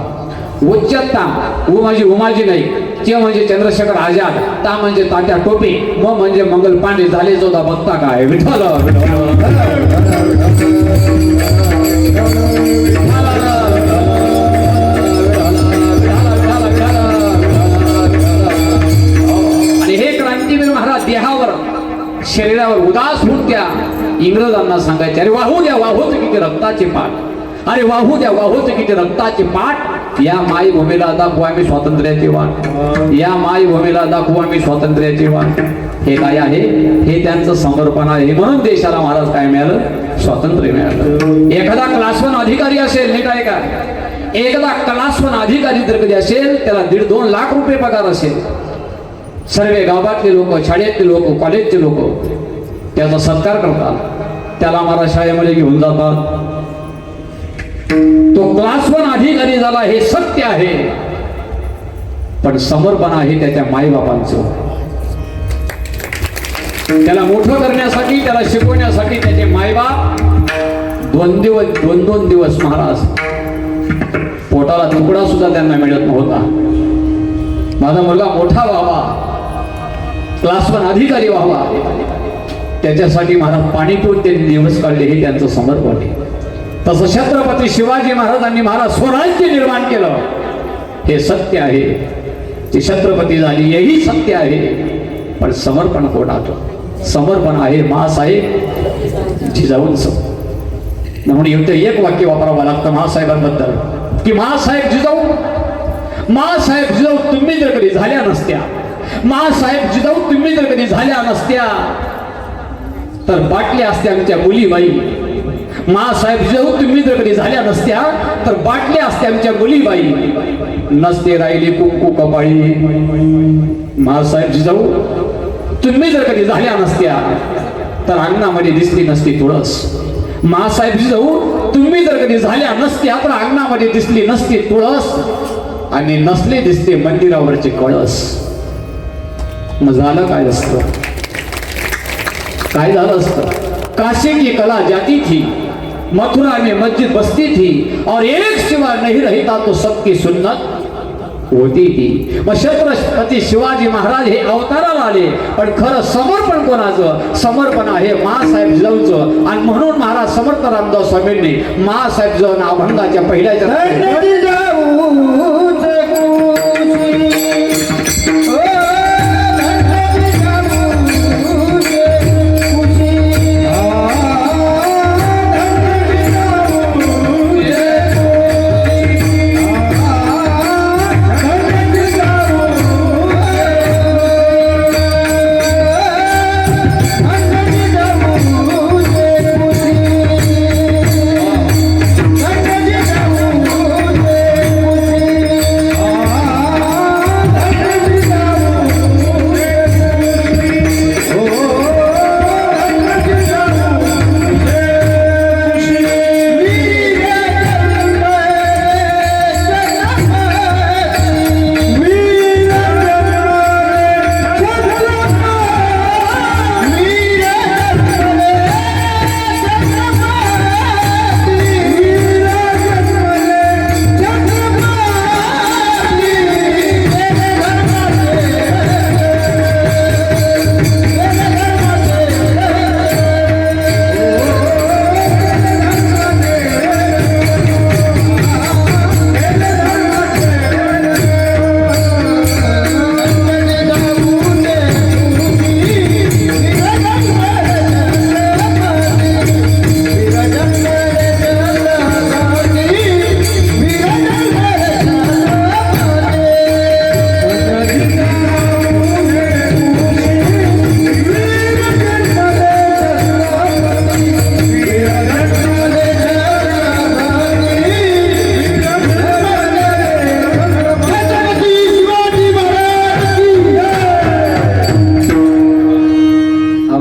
उच्चत्ता. उ म्हणजे उमाजी नाईक, च म्हणजे चंद्रशेखर आझाद, ता म्हणजे तात्या टोपे, म म्हणजे मंगल पांडे. झाले 14. बघता काय? विठ्ठल आणि हे क्रांतीवीर महाराज देहावर, शरीरावर उदास होऊन त्या इंग्रजांना सांगायचे, अरे वाहू द्या, वाहूच किती रक्ताचे पाठ. अरे वाहू द्या, वाहूच किती रक्ताचे पाठ. या मायभूमीला दाखवू आम्ही स्वातंत्र्याची वाट. या मायभूमीला दाखवू आम्ही स्वातंत्र्याची वाट. हे काय आहे? हे त्यांचं समर्पण आहे. म्हणून देशाला महाराज काय मिळालं? स्वातंत्र्य मिळालं. एखादा क्लास 1 अधिकारी असेल, नाही काय का, एखादा क्लास 1 अधिकारी जर कधी असेल, त्याला 1.5-2 लाख रुपये पगार असेल. सर्व गावातले लोक, शाळेतले लोक, कॉलेजचे लोक त्याचा सत्कार करतात, त्याला महाराज शाळेमध्ये घेऊन जातात. तो क्लास 1 अधिकारी झाला, हे सत्य आहे. पण समर्पण आहे त्याच्या माईबापांचं. त्याला मोठं करण्यासाठी, त्याला शिकवण्यासाठी त्याचे मायबाप 2 दिवस महाराज पोटाला तुकडा सुद्धा त्यांना मिळत नव्हता. माझा मुलगा मोठा व्हावा, क्लास 1 अधिकारी व्हावा, त्याच्यासाठी महाराज पाणी पिऊन त्यांनी दिवस काढले. हे त्यांचं समर्पण आहे. तसं छत्रपती शिवाजी महाराजांनी महाराज स्वराज्य निर्माण केलं, हे सत्य आहे. ते छत्रपती झाली, हेही सत्य आहे. पण समर्पण कोणाचं? समर्पण आहे माँसाहेब जिजाऊंचं. म्हणून एवढं एक वाक्य वापरावं लागतं माँसाहेबांबद्दल, की माँसाहेब जिजाऊ, माँसाहेब जिजाऊ तुम्ही जर कधी झाल्या नसत्या, माँसाहेब जिजाऊ तुम्ही जर कधी झाल्या नसत्या, तर बाटल्या असत्या आमच्या मुलीबाई. माँसाहेब जिजाऊ तुम्ही जर कधी झाल्या नसत्या, तर बाटल्या असत्या आमच्या मुलीबाई. नसते राहिली कुंकू कपाळी. माँसाहेब जिजाऊ तुम्ही जर कधी झाल्या नसत्या, तर अंगणामध्ये दिसली नसती तुळस. माँसाहेब जिजाऊ तुम्ही जर कधी झाल्या नसत्या, तर अंगणामध्ये दिसली नसती तुळस, आणि नसले दिसते मंदिरावरचे कळस. मग झालं काय असतं? काय झालं असतं? काशी की कला जाती थी, मथुरा में मस्जिद बसती थी, और एक सिवा नहीं रहता तो सबकी सुन्नत होती थी. मग छत्रपती शिवाजी महाराज हे अवताराला आले, पण खरं समर्पण कोणाचं? समर्पण आहे माँसाहेब जिजाऊचं. आणि म्हणून महाराज समर्थ रामदास स्वामींनी माँसाहेब जिजाऊ अभंगाच्या पहिल्या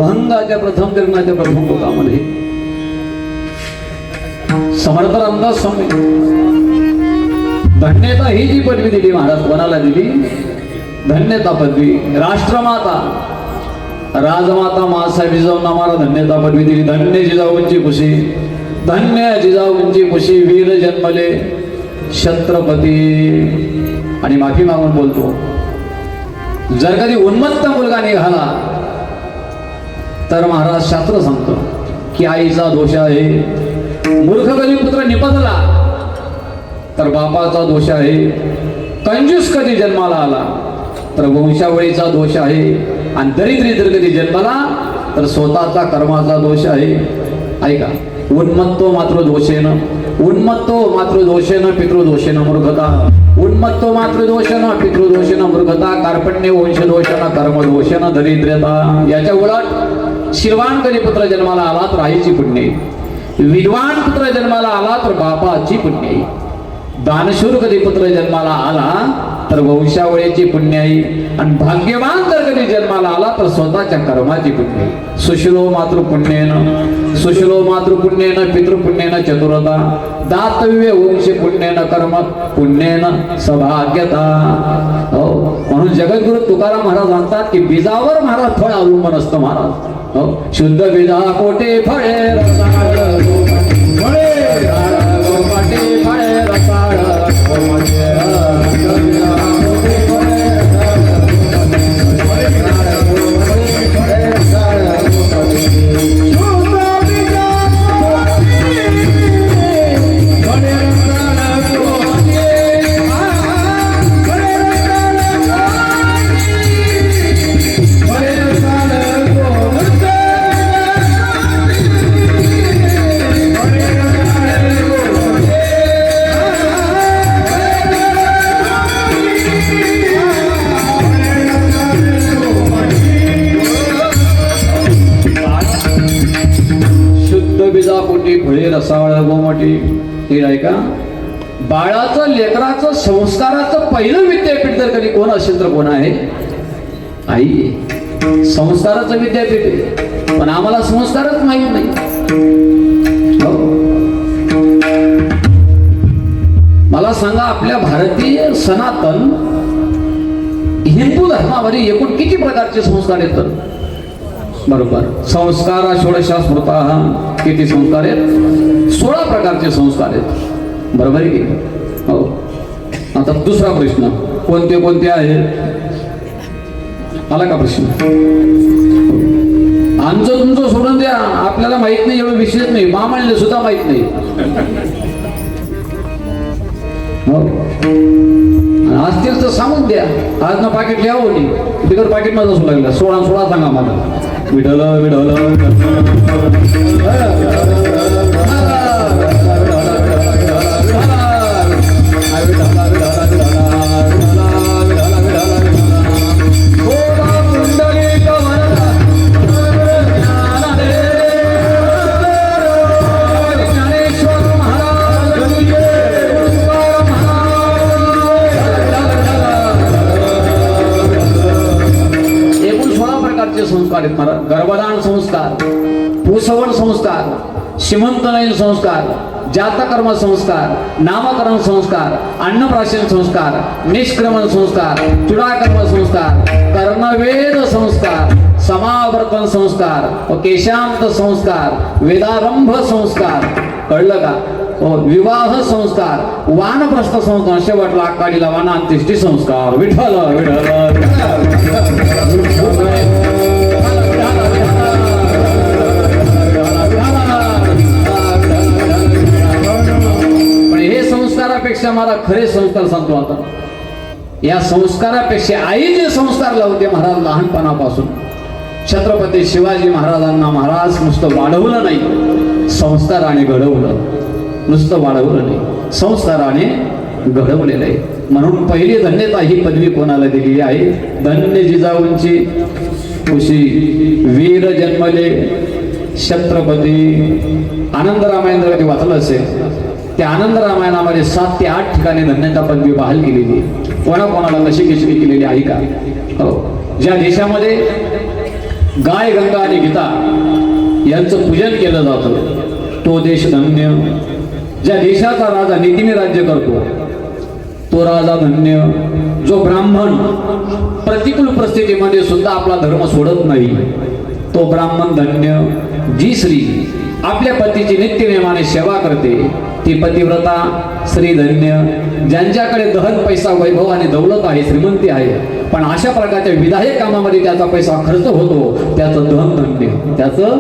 अभंगाच्या प्रथम कीर्तनाच्या प्रथम टोकामध्ये समर्थ रामदास स्वामी धन्यता ही जी पदवी दिली महाराज कोणाला दिली? धन्यता पदवी. राष्ट्रमाता राजमाता मासाहेब जिजाऊंना महाराज धन्यता पदवी दिली. धन्य जिजाऊंची खुशी, धन्य जिजाऊंची खुशी, वीर जन्मले छत्रपती. आणि माफी मागून बोलतो, जर कधी उन्मत्त मुलगा निघाला तर महाराज शास्त्र सांगतो की आईचा दोष आहे. मूर्ख कधी पुत्र निपजला तर बापाचा दोष आहे. कंजूस कधी जन्माला आला तर वंशावळीचा दोष आहे. आणि दरिद्री जर कधी जन्माला तर स्वतःचा कर्माचा दोष आहे. ऐका, उन्मत्तो मात्र दोषेन, उन्मत्तो मात्र दोषेन पितृदोषेन मूर्खता, उन्मत्तो मात्र दोषेन पितृदोषेन मूर्खता, कार्पण्य वंशदोषेन कर्मदोषेन दरिद्रता. याच्या उलट शिरवान कधी पुत्र जन्माला आला तर आईची पुण्य, विद्वान पुत्र जन्माला आला तर बापाची पुण्य, दानशूर कधी पुत्र जन्माला आला तर वंशावळीची पुण्य आहे. आणि भाग्यवान जर कधी जन्माला आला तर स्वतःच्या कर्माची पुण्य. सुशिरो मातृपुण्येन, सुशिरो मातृपुण्येन पितृपुण्येन चतुरता, दातव्य वंश पुण्येन कर्म पुण्येन सौभाग्यता. हो, म्हणून जगद्गुरु तुकाराम महाराज म्हणतात की बीजावर महाराज फळ अवलंबून असतं महाराज. हो, शुद्ध बीजा कोटे फळे रसाळ, फळे गोपाटे फळे रसाळ, फळे रसाळ गोमटी. हे आहे का बाळाचं लेकराचं संस्काराचं पहिलं विद्यापीठ जर कधी कोण असेल तर कोण आहे? आई. संस्काराचं विद्यापीठ आहे, पण आम्हाला संस्कारच माहीत नाही. हो, मला सांगा, आपल्या भारतीय सनातन हिंदू धर्मामध्ये एकूण किती प्रकारचे संस्कार येतात? बरोबर, संस्कार षोडशा स्मृता. किती संस्कार आहेत? 16 प्रकारचे संस्कार आहेत. बरोबर आहे की? हो. आता दुसरा प्रश्न, कोणते कोणते आहेत? आला का प्रश्न? आमचं तुमचं सोडून द्या, आपल्याला माहित नाही, एवढं विशेष नाही, मामांना सुद्धा माहित नाही. हो, असतील तर सांगून द्या. आज ना पाकिट लिहावं नाही, बिगर पाकिट माझं असू लागलं. 16 सांगा मला. विठल विठल संस्कार आहेत महाराज. गर्भदान संस्कार, पुसवण संस्कार, श्रीमंतनयन संस्कार, जातकर्म संस्कार, नामकरण संस्कार, अन्नप्राशन संस्कार, निष्क्रमण संस्कार, चुडाकर्म संस्कार, कर्णवेद संस्कार, समावर्तन संस्कार, व केशांत संस्कार, वेदारंभ संस्कार. कळलं का? विवाह संस्कार, वानप्रस्थ संस्कार, शेवटला आकाडीला वानांत्येष्टी संस्कार. विठ्ठल विठ्ठल. पण हे संस्कारापेक्षा मला खरे संस्कार सांगतो आता. या संस्कारापेक्षा आई जे संस्कार लावते महाराज लहानपणापासून, छत्रपती शिवाजी महाराजांना महाराज नुसतं वाढवलं नाही, संस्काराने घडवलं. नुसतं वाढवलं नाही, संस्काराने घडवलेलं आहे. म्हणून पहिली धन्यता ही पदवी कोणाला दिलेली आहे? धन्य जिजाऊंची खुशी, वीर जन्मले छत्रपती. आनंद रामायण जर कधी वाचलं असेल, त्या आनंद रामायणामध्ये 7 ते 8 ठिकाणी धन्यता पदवी बहाल केलेली. कोणाकोणाला कशी केलेली आहे का? हो, ज्या देशामध्ये गाय, गंगा आणि गीता यांचं पूजन केलं जातं. तो देश धन्य. ज्या देशाचा राजा नीतीने राज्य करतो तो राजा धन्य. जो ब्राह्मण प्रतिकूल परिस्थितीमध्ये सुद्धा आपला धर्म सोडत नाही तो ब्राह्मण धन्य. जी स्त्री आपल्या पतीची नित्यनेमाने सेवा करते ती पतिव्रता स्त्री धन्य. ज्यांच्याकडे दहन पैसा, वैभव आणि दौलत आहे, श्रीमंती आहे, पण अशा प्रकारच्या विधायक कामामध्ये त्याचा पैसा खर्च होतो त्याचं धन धन्य. त्याचं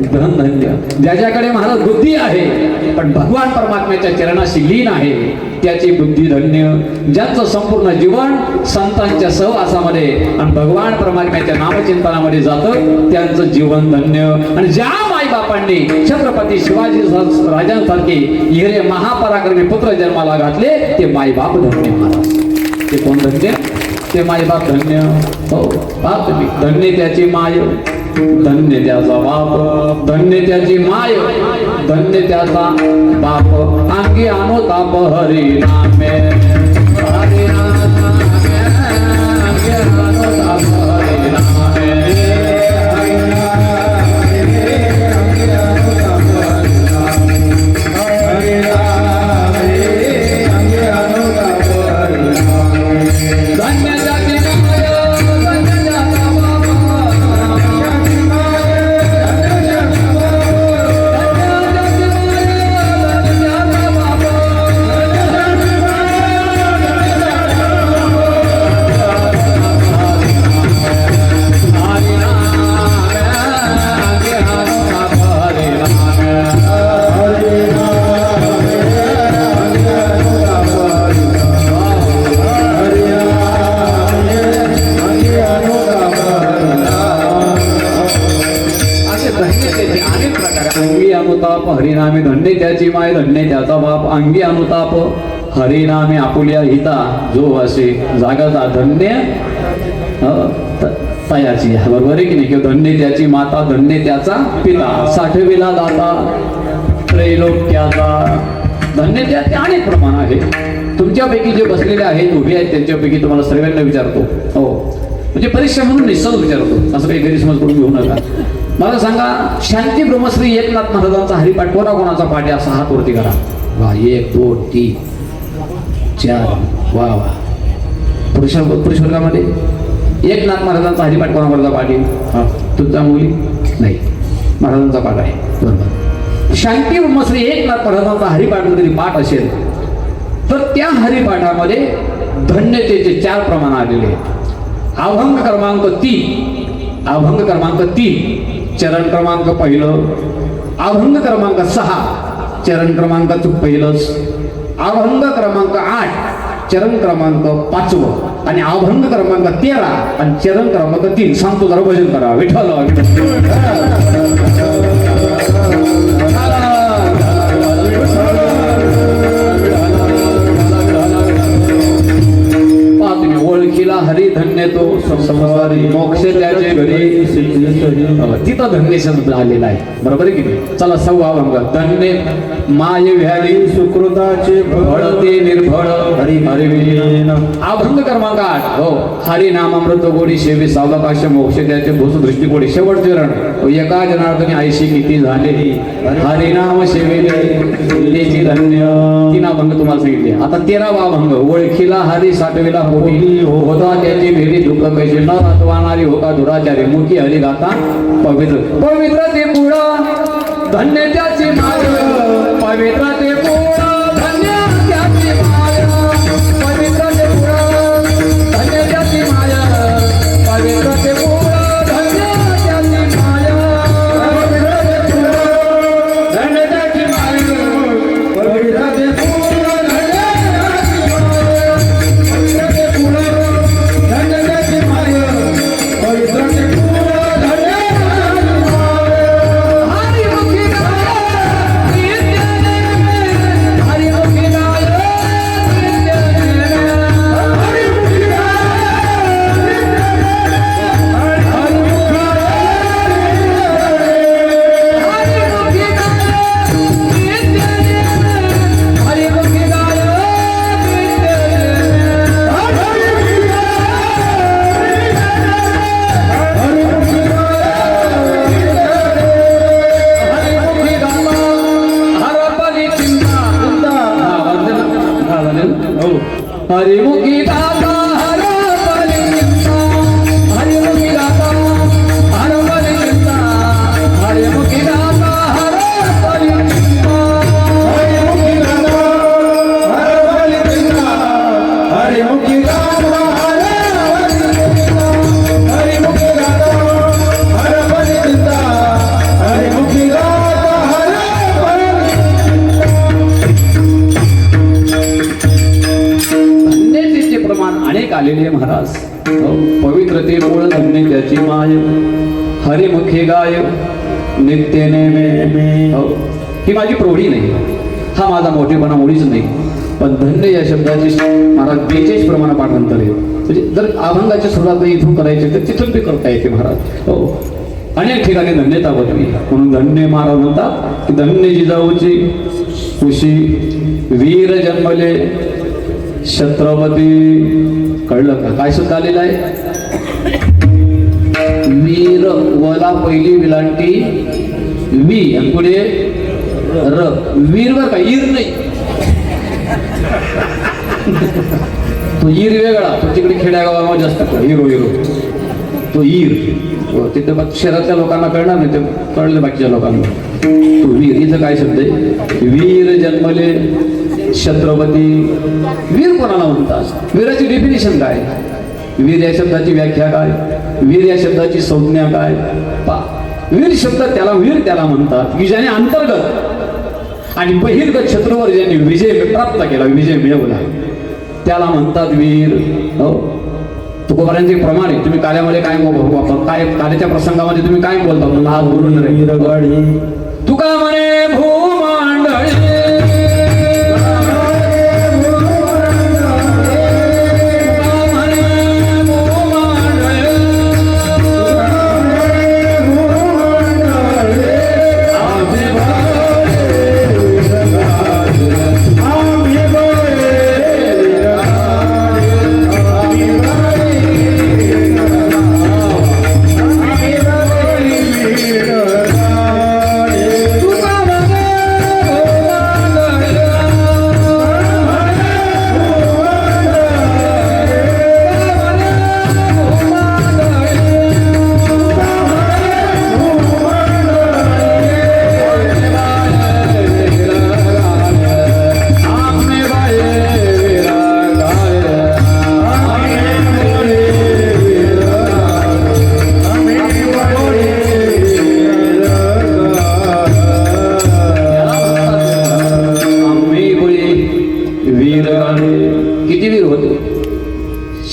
धन धन्य. ज्याच्याकडे महाराज बुद्धी आहे पण भगवान परमात्म्याच्या चरणाशी लीन आहे त्याची बुद्धी धन्य. ज्यांचं संपूर्ण जीवन संतांच्या सहवासामध्ये आणि भगवान परमात्म्याच्या नामचिंतनामध्ये जातं त्यांचं जीवन धन्य. आणि ज्या माईबापांनी छत्रपती शिवाजी राजांसारखे हिरे महापराक्रमी पुत्र जन्माला घातले ते माईबाप धन्य. महाराज ते कोण धन्य? ते माईबाप धन्य. हो बाप तुम्ही धन्य त्याची माय, धन्य त्याचा बाप, धन्य त्याची माय, धन्य त्याचा बाप. अंगी आणो ताप हरी नामे, हरी नामे, अंगी आणो ताप हरी नामे, हरी नामे, अंगी आणो ताप हरी नामे, हरी नामे, अंगी आणो ताप हरी नामे. धन्य त्याची माय, धन्य त्याचा बाप, हरिनामे धन्य त्याची माय, धन्य त्याचा बाप. अंगी अनुताप हरिनामे आपुल्या हिता जो असे जागता धन्य तयाची. बरोबर आहे की नाही? किंवा धन्य त्याची माता, धन्य त्याचा पिता, साठविला दाता त्रैलोक्याचा. धन्य त्याचे अनेक प्रमाण आहे. तुमच्यापैकी जे बसलेले आहेत, उभे आहेत, त्यांच्यापैकी तुम्हाला सर्वांना विचारतो. हो म्हणजे परीक्षा म्हणून निसर्ग विचारतो, असं काही गैरसमज करून घेऊ नका. मला सांगा, शांती ब्रह्मश्री एकनाथ महाराजांचा हरिपाठ कोणाचा पाठ आहे असा हात वरती करा. वा 1 2 3 4. वा वा. पुरुष वर्गामध्ये एकनाथ महाराजांचा हरिपाठ कोणाचा पाठ आहे? हा तुमचा मुली नाही, महाराजांचा पाठ आहे. बरोबर. शांती ब्रह्मश्री एकनाथ महाराजांचा हरिपाठ जरी पाठ असेल तर त्या हरिपाठामध्ये धन्यतेचे 4 प्रमाण आलेले आहेत. अभंग क्रमांक 3, अभंग क्रमांक 3 चरण क्रमांक 1, अभंग क्रमांक 6 चरण क्रमांक 1, अभंग क्रमांक 8 चरण क्रमांक 5 आणि अभंग क्रमांक 13 आणि चरण क्रमांक 3. सांगतो जरा भजन करा. विठ्ठल ओळखीला हरी धन्य तो संसारी, मोक्ष त्याचे घरी तिथं धन्य शब्द आलेला आहे. बरोबर आहे की नाही? चला 6वा अभंग. धन्य माय व्यारी सुकृताचे फळते निर्फळ हरी हरिवीन. अभंग क्रमांक 8. हो हरी नामामृत गोडी सेवे सावकाश मोक्ष त्याचे भूस दृष्टी गोडी. शेवट चरण. एका जनार्दनी आयशी किती झाले हरिनाम सेवेले त्याची धन्य. 3 अभंग तुम्हाला सांगितले. आता 13वा अभंग. ओळखीला हरी साठविला पोटी होता त्याची भेटी दुःख कैसे न रातवाणारी होता दुराचारी मुखी हरी गाता पवित्र. पवित्र ते पुढं धन्य त्याची माय, पवित्र ते पुढं धन्य त्याची माय, पवित्र ते पुढं धन्य त्याची माय, पवित्र ते पुढं धन्य त्याची माय, पवित्र ते पुढं धन्य त्याची माय, पवित्र ते पुढं धन्य त्याची माय, पवित्र ते पुढं धन्य त्याची माय, पवित्र ते पुढं धन्य त्याची माय. हरी मुखी गाय नित्य महाराज. हो, पवित्र ते मूळ धन्य त्याची माय, हरिमुखी गाय नित्य नेमे. हो, ही माझी प्रौढी नाही, हा माझा मोठेपणा मुळीच नाही, पण धन्य या शब्दाची महाराज 42 प्रमाणे पाठांतर आहे. म्हणजे जर अभंगाची सुरुवात इथून करायची तर तिथून बी करता येते महाराज. हो, अनेक ठिकाणी धन्यता बदली म्हणून धन्य महाराज म्हणतात की धन्य जिजाऊची कुशी वीर जन्मले छत्रपती. कळलं का काय सुद्धा आलेलं आहे? वीर वला पहिली विलांटी वी आणि पुढे र. वीर बर का, ईर नाही. तो ईर वेगळा, तो तिकडे खेड्यागावामध्ये जास्त हिरो हिरो तो ईर. तिथे मग शहरातल्या लोकांना कळणार नाही, ते कळले बाकीच्या लोकांना. तो वीर इथं काय शब्द आहे? वीर जन्मले छत्रपती. वीर कोणाला म्हणतात? वीराची डेफिनेशन काय? वीर या शब्दाची व्याख्या काय? वीर या शब्दाची संज्ञा काय? पा वीर शब्द त्याला वीर त्याला म्हणतात की ज्याने अंतर्गत आणि बहिर्गत शत्रूवर ज्यांनी विजय प्राप्त केला, विजय मिळवला, त्याला म्हणतात वीर. हो, तुकोबारांचे प्रमाण आहे. तुम्ही कार्यामध्ये काय काय कार्याच्या प्रसंगामध्ये तुम्ही काय बोलता? म्हणून हात बोलून वीरगडी. तुका म्हणे भूमांडळे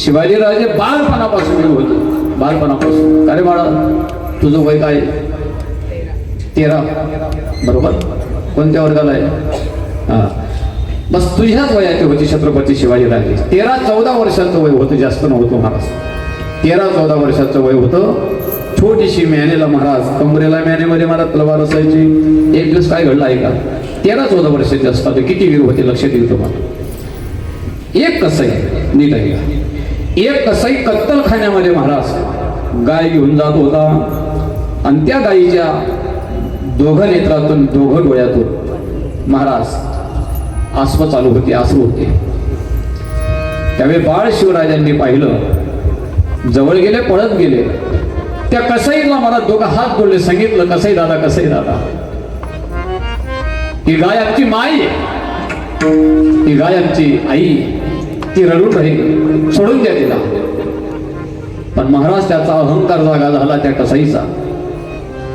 शिवाजीराजे बालपणापासून वीर होते. बालपणापासून. अरे बाळा, तुझं वय काय? 13 बरोबर. कोणत्या वर्गाला आहे? हा, बस तुझ्याच वयाचे होते छत्रपती शिवाजीराजे. 13-14 वर्षाचं वय होतं, जास्त नव्हतं महाराज. 13-14 वर्षाचं वय होतं. छोटीशी मॅनेला महाराज, कमरेला मॅनेमध्ये मला तलवार असायची. एक दिवस काय घडलं आहे का? 13-14 वर्षाचे असतात. किती वीर होते लक्षात येईल तुम्हाला. एक कसाई नीट आहे, एक कसाई कत्तलखान्यामध्ये महाराज गाय घेऊन जात होता आणि त्या गायीच्या दोघं नेत्रातून, दोघं डोळ्यातून महाराज आसव चालू होते, आसरू होते. त्यावेळी बाळ शिवराजांनी पाहिलं, जवळ गेले, पळत गेले. त्या कसाईला मला दोघं हात जोडले, सांगितलं, कसाई दादा, कसाई दादा, ही गाय आमची माई आहे, ही गाय आमची आई, ती रडून राहील, सोडून द्या तिला. पण महाराज त्याचा अहंकार जागा झाला त्या कसाईचा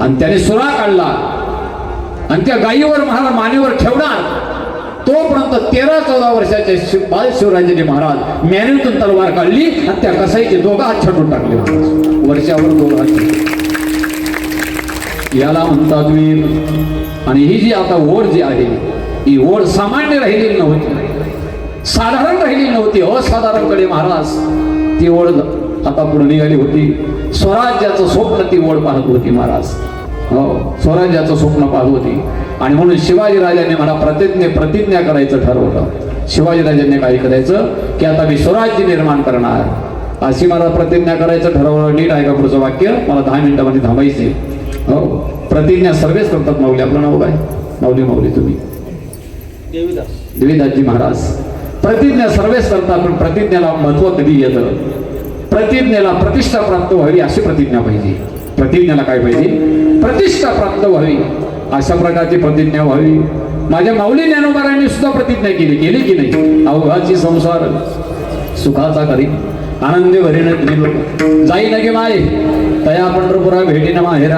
आणि त्याने सुरा काढला आणि त्या गायीवर महाराज मानेवर ठेवणार. तोपर्यंत 13-14 वर्षाचे बाल शिवराजांनी महाराज मॅनेतून तलवार काढली आणि त्या कसाईचे दोघं हात छाटून टाकले. वर्षावर दोघं हात. याला म्हणतात वीर. आणि ही जी आता ओढ जी आहे, ही ओढ सामान्य राहिलेली नव्हती, साधारण राहिलेली नव्हती, असाधारणकडे महाराज ती ओढ आता पुढे निघाली होती. स्वराज्याचं स्वप्न ती ओढ पाहत होती महाराज. हो, स्वराज्याचं स्वप्न पाहत होती. आणि म्हणून शिवाजीराजांनी मला प्रतिज्ञा करायचं ठरवलं. शिवाजीराजांनी काय करायचं की आता मी स्वराज्य निर्माण करणार, अशी मला प्रतिज्ञा करायचं ठरवलं. नीट आहे का पुढचं वाक्य? मला 10 मिनिटांमध्ये थांबायचे. हो, प्रतिज्ञा सर्वच करतात. माऊली, आपलं नाव काय? माऊली तुम्ही? देवीदासजी महाराज. प्रतिज्ञा सर्वच करतात, पण प्रतिज्ञेला महत्व कधी येतं? प्रतिज्ञेला प्रतिष्ठा प्राप्त व्हावी अशी प्रतिज्ञा पाहिजे. प्रतिज्ञेला काय पाहिजे? प्रतिष्ठा प्राप्त व्हावी, अशा प्रकारची प्रतिज्ञा व्हावी. माझ्या माऊली ज्ञानोबारांनी सुद्धा प्रतिज्ञा केली की नाही? अवघाची संसार सुखाचा करी, आनंदी भरीन जाई नगे माय, तया पंढरपुरा भेटीनं माहेरा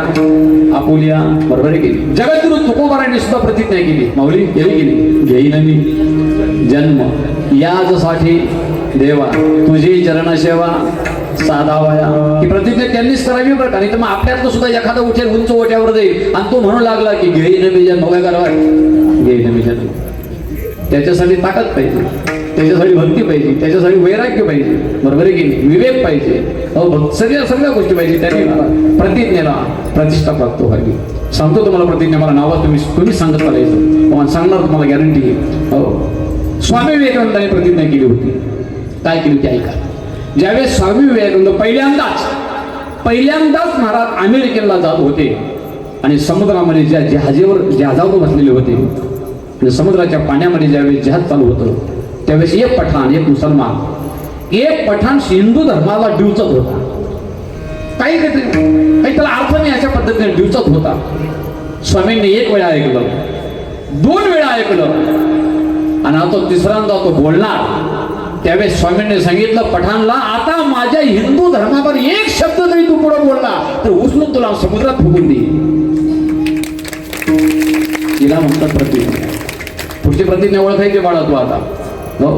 आपुलिया. बरोबर आहे की? जगद्गुरु तुकोबारांनी सुद्धा प्रतिज्ञा केली. माऊली केली की नाही? घेईन मी जन्म याजसाठी देवा तुझी चरण सेवा साधावाया ही प्रतिज्ञा त्यांनीच करावी बरं का. नाही तर मग आपल्यातलं सुद्धा एखादा उठेल उंच ओट्यावर जाईल आणि तो म्हणू लागला की घेईन बीजन भोगा करावा घेईन बीजन. त्याच्यासाठी ताकद पाहिजे, त्याच्यासाठी भक्ती पाहिजे, त्याच्यासाठी वैराग्य पाहिजे, बरोबर आहे की नाही, विवेक पाहिजे, सगळ्या गोष्टी पाहिजे. त्याने प्रतिज्ञेला प्रतिष्ठा प्राप्त व्हावी. सांगतो तुम्हाला प्रतिज्ञा, मला नावात तुम्ही सांगत चालायचं सांगणार तुम्हाला गॅरंटी आहे. हो, स्वामी विवेकानंदांनी प्रतिज्ञा केली होती. काय केली होती ऐका. ज्यावेळेस स्वामी विवेकानंद पहिल्यांदाच महाराज अमेरिकेला जात होते आणि समुद्रामध्ये जहाजावर बसलेले होते आणि समुद्राच्या पाण्यामध्ये ज्यावेळेस जहाज चालू होतं त्यावेळेस एक पठाण एक मुसलमान एक पठाण हिंदू धर्माला डिवचत होता. काही त्याला अर्थ नाही अशा पद्धतीने डिवचत होता. स्वामींनी एक वेळा ऐकलं, 2 वेळा ऐकलं आणि आता तिसऱ्यांदा तो बोलणार. त्यावेळेस स्वामींनी सांगितलं पठाणला, आता माझ्या हिंदू धर्मावर एक शब्द जरी तू पुढे बोलला तर उचलून तुला समुद्रात फुकून दे. तिला म्हणतात प्रतिज्ञा. पुढची प्रतिज्ञा ओळखायची बाळा तू आता. हो,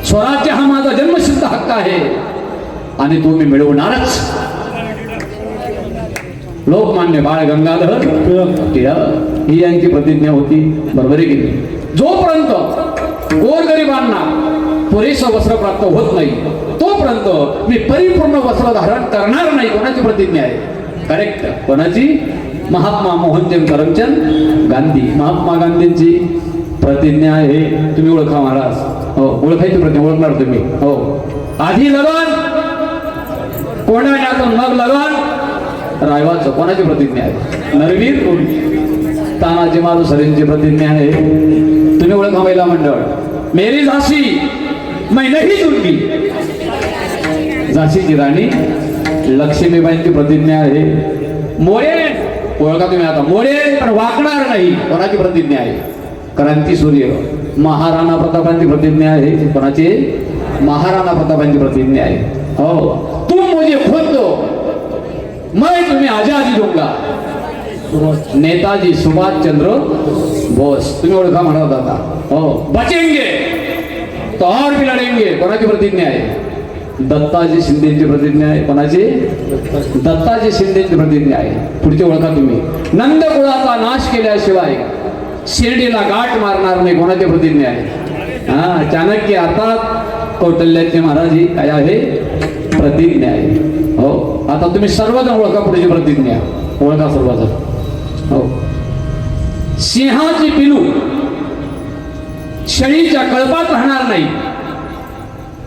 स्वराज्य हा माझा जन्मसिद्ध हक्क आहे आणि तो मी मिळवणारच. लोकमान्य बाळ गंगाधर टिळक ही यांची प्रतिज्ञा होती. बरोबर आहे की नाही. जोपर्यंत गोरगरिबांना पुरेसं वस्त्र प्राप्त होत नाही तोपर्यंत मी परिपूर्ण वस्त्र धारण करणार नाही. कोणाची प्रतिज्ञा आहे? करेक्ट. कोणाची? महात्मा मोहनचंद करमचंद गांधी. महात्मा गांधींची प्रतिज्ञा आहे. तुम्ही ओळखा महाराज. हो, ओळखायची प्रतिज्ञा ओळखणार तुम्ही. हो, आधी लगन कोणाच्यातून मग लगन रायवाचं. कोणाची प्रतिज्ञा आहे? नरवीर तानाजी मालुसरेंची प्रतिज्ञा आहे. तुम्ही ओळखा महिला मंडळ. मेरी झाशी मैं नहीं दूंगी. झाशीची राणी लक्ष्मीबाईंची प्रतिज्ञा आहे. मोरे ओळखा तुम्ही आता. मोरे पण वाकणार नाही. कोणाची प्रतिज्ञा आहे? क्रांती सूर्य महाराणा प्रतापांची प्रतिज्ञा आहे. कोणाची? महाराणा प्रतापांची प्रतिज्ञा आहे. हो, तुम मुझे खुद दो मैं तुम्हें आजादी दूंगा. नेताजी सुभाष चंद्र बोस. तुम्ही ओळखा म्हणत आता. हो, बचेंगे तो और भी लढेंगे. कोणाची प्रतिज्ञा आहे? दत्ताजी शिंदेची प्रतिज्ञा आहे. कोणाची? दत्ताजी शिंदेची प्रतिज्ञा आहे. पुढची ओळखा तुम्ही. नंदकुळाचा नाश केल्याशिवाय शिर्डीला गाठ मारणार नाही. कोणाची प्रतिज्ञा आहे? हा, चाणक्य अर्थात कौटल्याचे महाराज ही काय आहे? प्रतिज्ञा आहे. हो, आता तुम्ही सर्वजण ओळखा पुढची प्रतिज्ञा. ओळखा सर्वजण. हो, सिंहाची पिलू शेळीच्या कळपात राहणार नाही.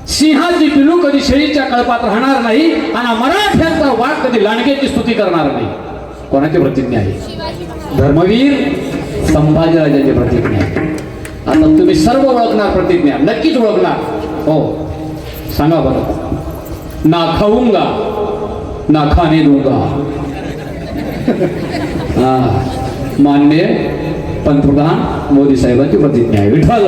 सिंहाची पिलू कधी शेळीच्या कळपात राहणार नाही आणि मराठ्यांचा वाघ कधी लांडग्याची स्तुती करणार नाही. कोणाची प्रतिज्ञा आहे? धर्मवीर संभाजीराजांची प्रतिज्ञा आहे. आता तुम्ही सर्व ओळखणार प्रतिज्ञा, नक्कीच ओळखणार. हो, सांगा बरं. ना खाऊंगा ना खाने दूंगा. मान्य पंतप्रधान मोदी साहेबांची प्रतिज्ञा आहे. विठ्ठल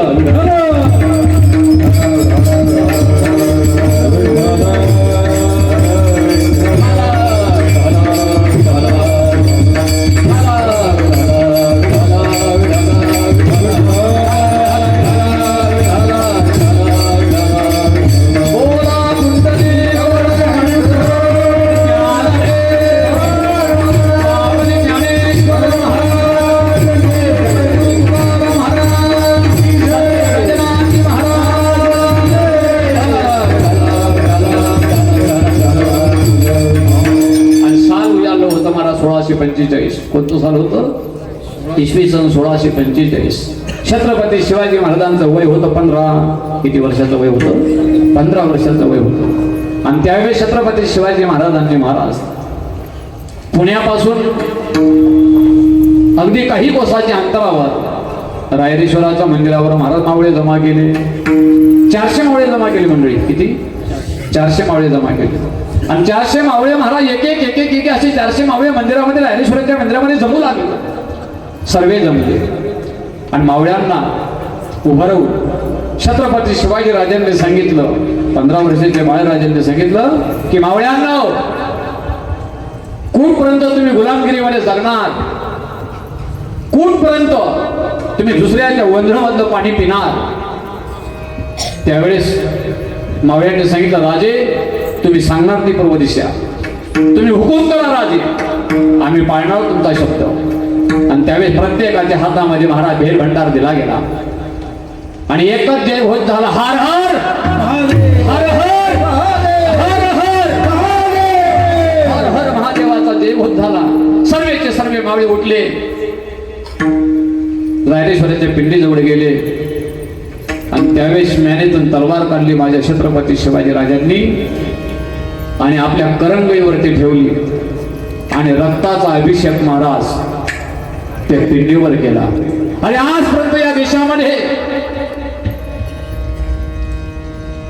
कोणतं साल होतं? इसवी सन 1645. छत्रपती शिवाजी महाराजांचं वय होतं 15. किती वर्षाचं वय होतं? 15 वर्षाचं वय होतं. आणि त्यावेळेस छत्रपती शिवाजी महाराजांनी महाराज पुण्यापासून अगदी काही कोसाच्या अंतरावर रायरेश्वराच्या मंदिरावर महाराज मावळे जमा केले. 400 मावळे जमा केले मंडळी. किती? 400 मावळे जमा केले. आणि 400 मावळे महाराज एक एक असे 400 मावळे मंदिरामध्ये रायरेश्वराच्या मंदिरामध्ये जमू लागले. सर्वे जमले आणि मावळ्यांना उभं राहून छत्रपती शिवाजी राजांनी सांगितलं, 15 वर्षाचे बाळराजांनी सांगितलं की मावळ्यांना कुठपर्यंत तुम्ही गुलामगिरीमध्ये जगणार? कुठपर्यंत तुम्ही दुसऱ्याच्या वंधनामधलं पाणी पिणार? त्यावेळेस मावळ्यांनी सांगितलं, राजे तुम्ही सांगणार ती पूर्व दिशा, तुम्ही हुकूम करा राजे, आम्ही पाळणार तुमचा शब्द. आणि त्यावेळेस प्रत्येकाच्या हातामध्ये महाराज भेल भंडार दिला गेला आणि एकच जय होत झाला, हर हर हर हर हर हर हर महादेवाचा जय होत झाला. सर्वेचे सर्वे मावळे उठले, रायरेश्वराच्या पिंडीजवळ गेले आणि त्यावेळेस म्यानेतून तलवार काढली माझ्या छत्रपती शिवाजी राजांनी आणि आपल्या करंगळीवरती ठेवली आणि रक्ताचा अभिषेक महाराज त्या पिंडीवर केला. आणि आजपर्यंत या देशामध्ये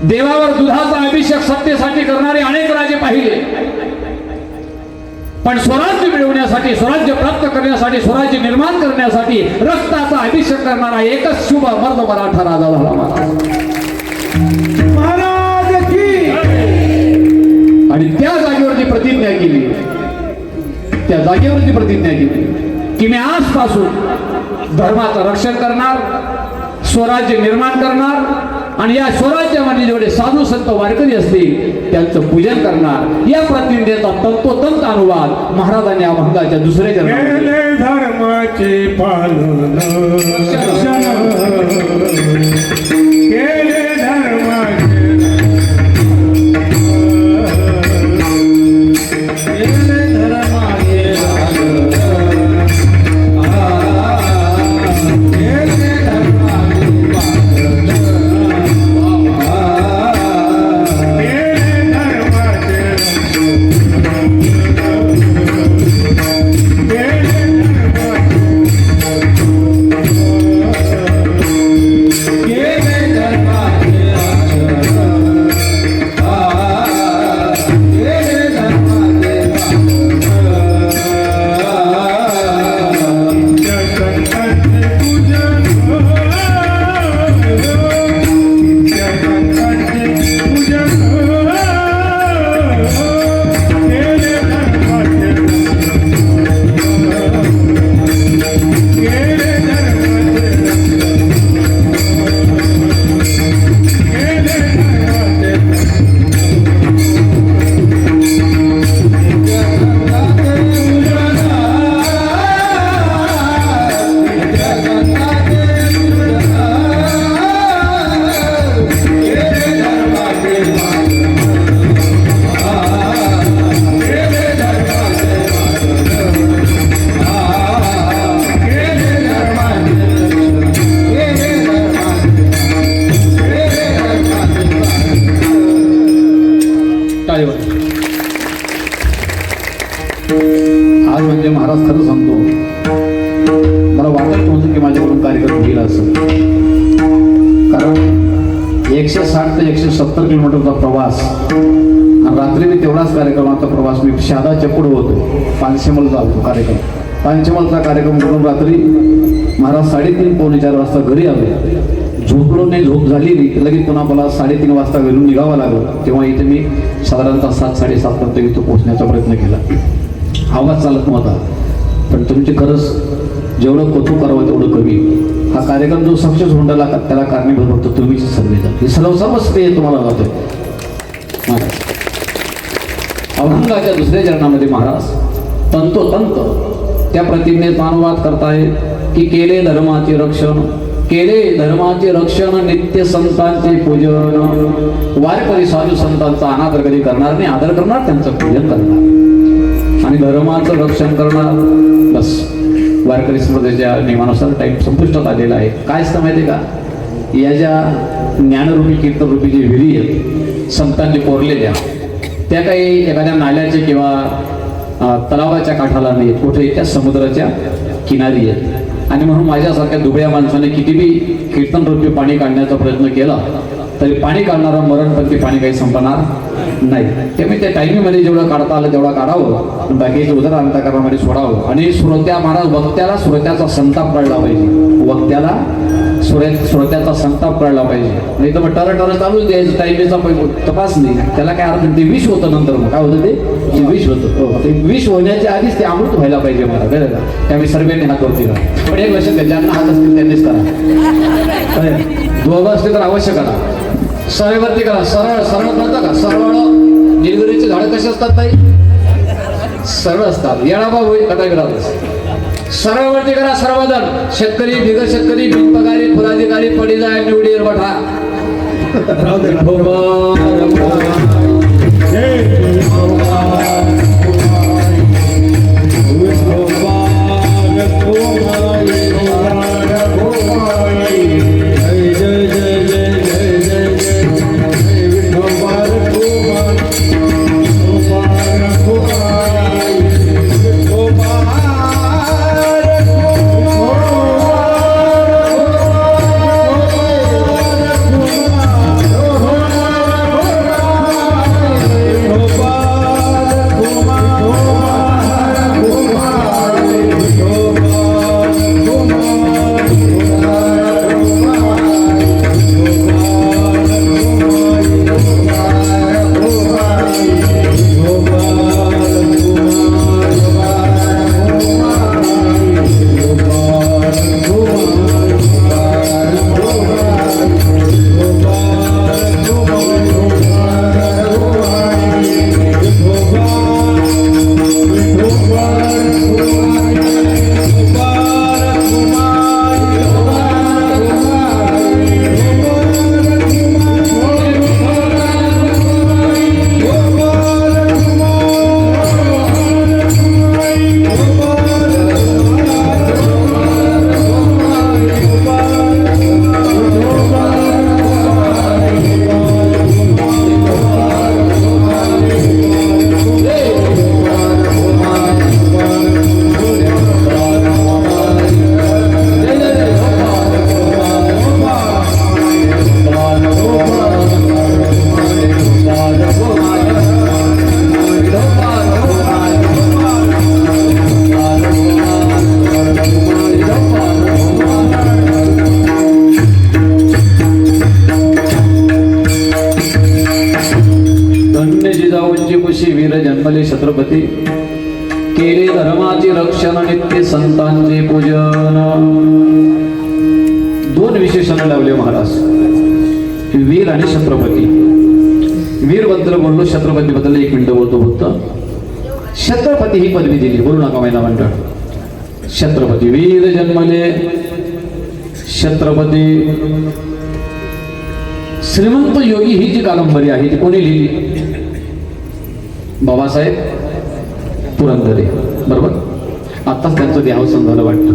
देवावर दुधाचा अभिषेक सत्तेसाठी करणारे अनेक राजे पाहिले, पण स्वराज्य मिळवण्यासाठी, स्वराज्य प्राप्त करण्यासाठी, स्वराज्य निर्माण करण्यासाठी रक्ताचा अभिषेक करणारा एकच शुभ मर्द मराठा राजा झाला महाराज की. आणि त्या जागेवरती प्रतिज्ञा केली, त्या जागेवरती प्रतिज्ञा केली की मी आजपासून धर्माचं रक्षण करणार, स्वराज्य निर्माण करणार आणि या स्वराज्यामध्ये जेवढे साधू संत वारकरी असतील त्यांचं पूजन करणार. या प्रतिज्ञेचा तंतोतंत अनुवाद महाराजांनी अभंगाच्या दुसऱ्या केले धर्माचे पालन, केले धर्माचे, केले धर्माचे आज म्हणजे महाराज खरं सांगतो, मला वाटत नव्हतं की माझ्याकडून कार्यक्रम होईल असं. कारण 160 ते 170 किलोमीटरचा प्रवास आणि रात्री मी तेवढाच कार्यक्रमाचा प्रवास, मी शहादाच्या पुढे होतो, पानशेमलचा होतो कार्यक्रम. पानशेमलचा कार्यक्रम करून रात्री महाराज 3:30-4 वाजता घरी आले. झोपलो नाही, झोप झाली नाही, लगेच पुन्हा मला 3:30 वाजता घरून निघावं लागलं. तेव्हा इथे मी साधारणतः 7-7:30 पर्यंत इथं पोहोचण्याचा प्रयत्न केला. आवाज चालत नव्हता, पण तुमची खरंच जेवढं कौतुक करावं तेवढं कमी. हा कार्यक्रम जो सक्सेस होण्याला त्याला कारणीभूत होतं तुम्हीच सर्वजण. हे सर्व श्रेय तुम्हाला जातोय. महाराज अभंगाच्या दुसऱ्या चरणामध्ये महाराज तंतोतंत त्या प्रतिज्ञेचा अनुवाद करताय की केले धर्माचे रक्षण, केले धर्माचे रक्षण, नित्य संतांचे पूजन. वारकरी साधू संतांचा अनादर कधी करणार नाही, आदर करणार, त्यांचं पूजन करणार आणि धर्माचं रक्षण करणार. बस वारकरी स्मृतीच्या नियमानुसार टाईम संपुष्टात आलेला आहे. काय असतं माहिती आहे का, या ज्या ज्ञानरूपी कीर्तनरूपी जे विहिरी आहेत संतांनी कोरलेल्या, त्या काही एखाद्या नाल्याच्या किंवा तलावाच्या काठाला नाही, कुठे त्या समुद्राच्या किनारी आहेत. आणि म्हणून माझ्यासारख्या दुबळ्या माणसाने किती बी कीर्तनरूपी पाणी काढण्याचा प्रयत्न केला तरी पाणी काढणारं मरणपंथी पाणी काही संपणार नाही. त्यामुळे त्या टायमिंगमध्ये जेवढं काढता आलं तेवढं काढावं, बाकीचे उदर अंतःकरणामध्ये सोडावं. आणि श्रोत्या महाराज वक्त्याला श्रोत्याचा संताप कळला पाहिजे, वक्त्याला श्रोत्याचा संताप कळला पाहिजे. नाही तर मग टर चालूच द्यायचं, टायमिंगचा तपास नाही, त्याला काय अर्थ. ते विष होतं नंतर, मग काय होतं ते विष होतं. ते विष होण्याच्या आधीच ते अमृत व्हायला पाहिजे मला, कळलं का. त्यामुळे सर्वांनी हात वरती करा. पण एक लक्षात घ्या, ज्यांना हात असतील त्यांनीच करा, दोघं असतील तर अवश्य करा. सरळवरती करा. सरळ सरळ कळतं का? सरळ निलगिरीची झाडं कशी असतात ताई? सरळ असतात. येळाबा होईल कथा करत. सरळवरती करा सर्वजण. शेतकरी बिगर शेतकरी बिनपगारी फुलाधिकारी पडी जाय निवडी बठा. वीर जन्मले छत्रपती केले धर्माचे रक्षण नित्य संतांचे पूजन. दोन विशेषण लावले महाराज, वीर आणि छत्रपती. वीर बद्दल बोललो, छत्रपती बद्दल एक मिनिट बोलतो. छत्रपती ही पदवी दिली, बोलू नका महिला मंडळ. छत्रपती वीर जन्मले छत्रपती. श्रीमंत योगी ही जी कादंबरी आहे ती कोणी लिहिली? बाबासाहेब पुरंदरे, बरोबर. आताच त्यांचं देहावसन झालं वाटतं.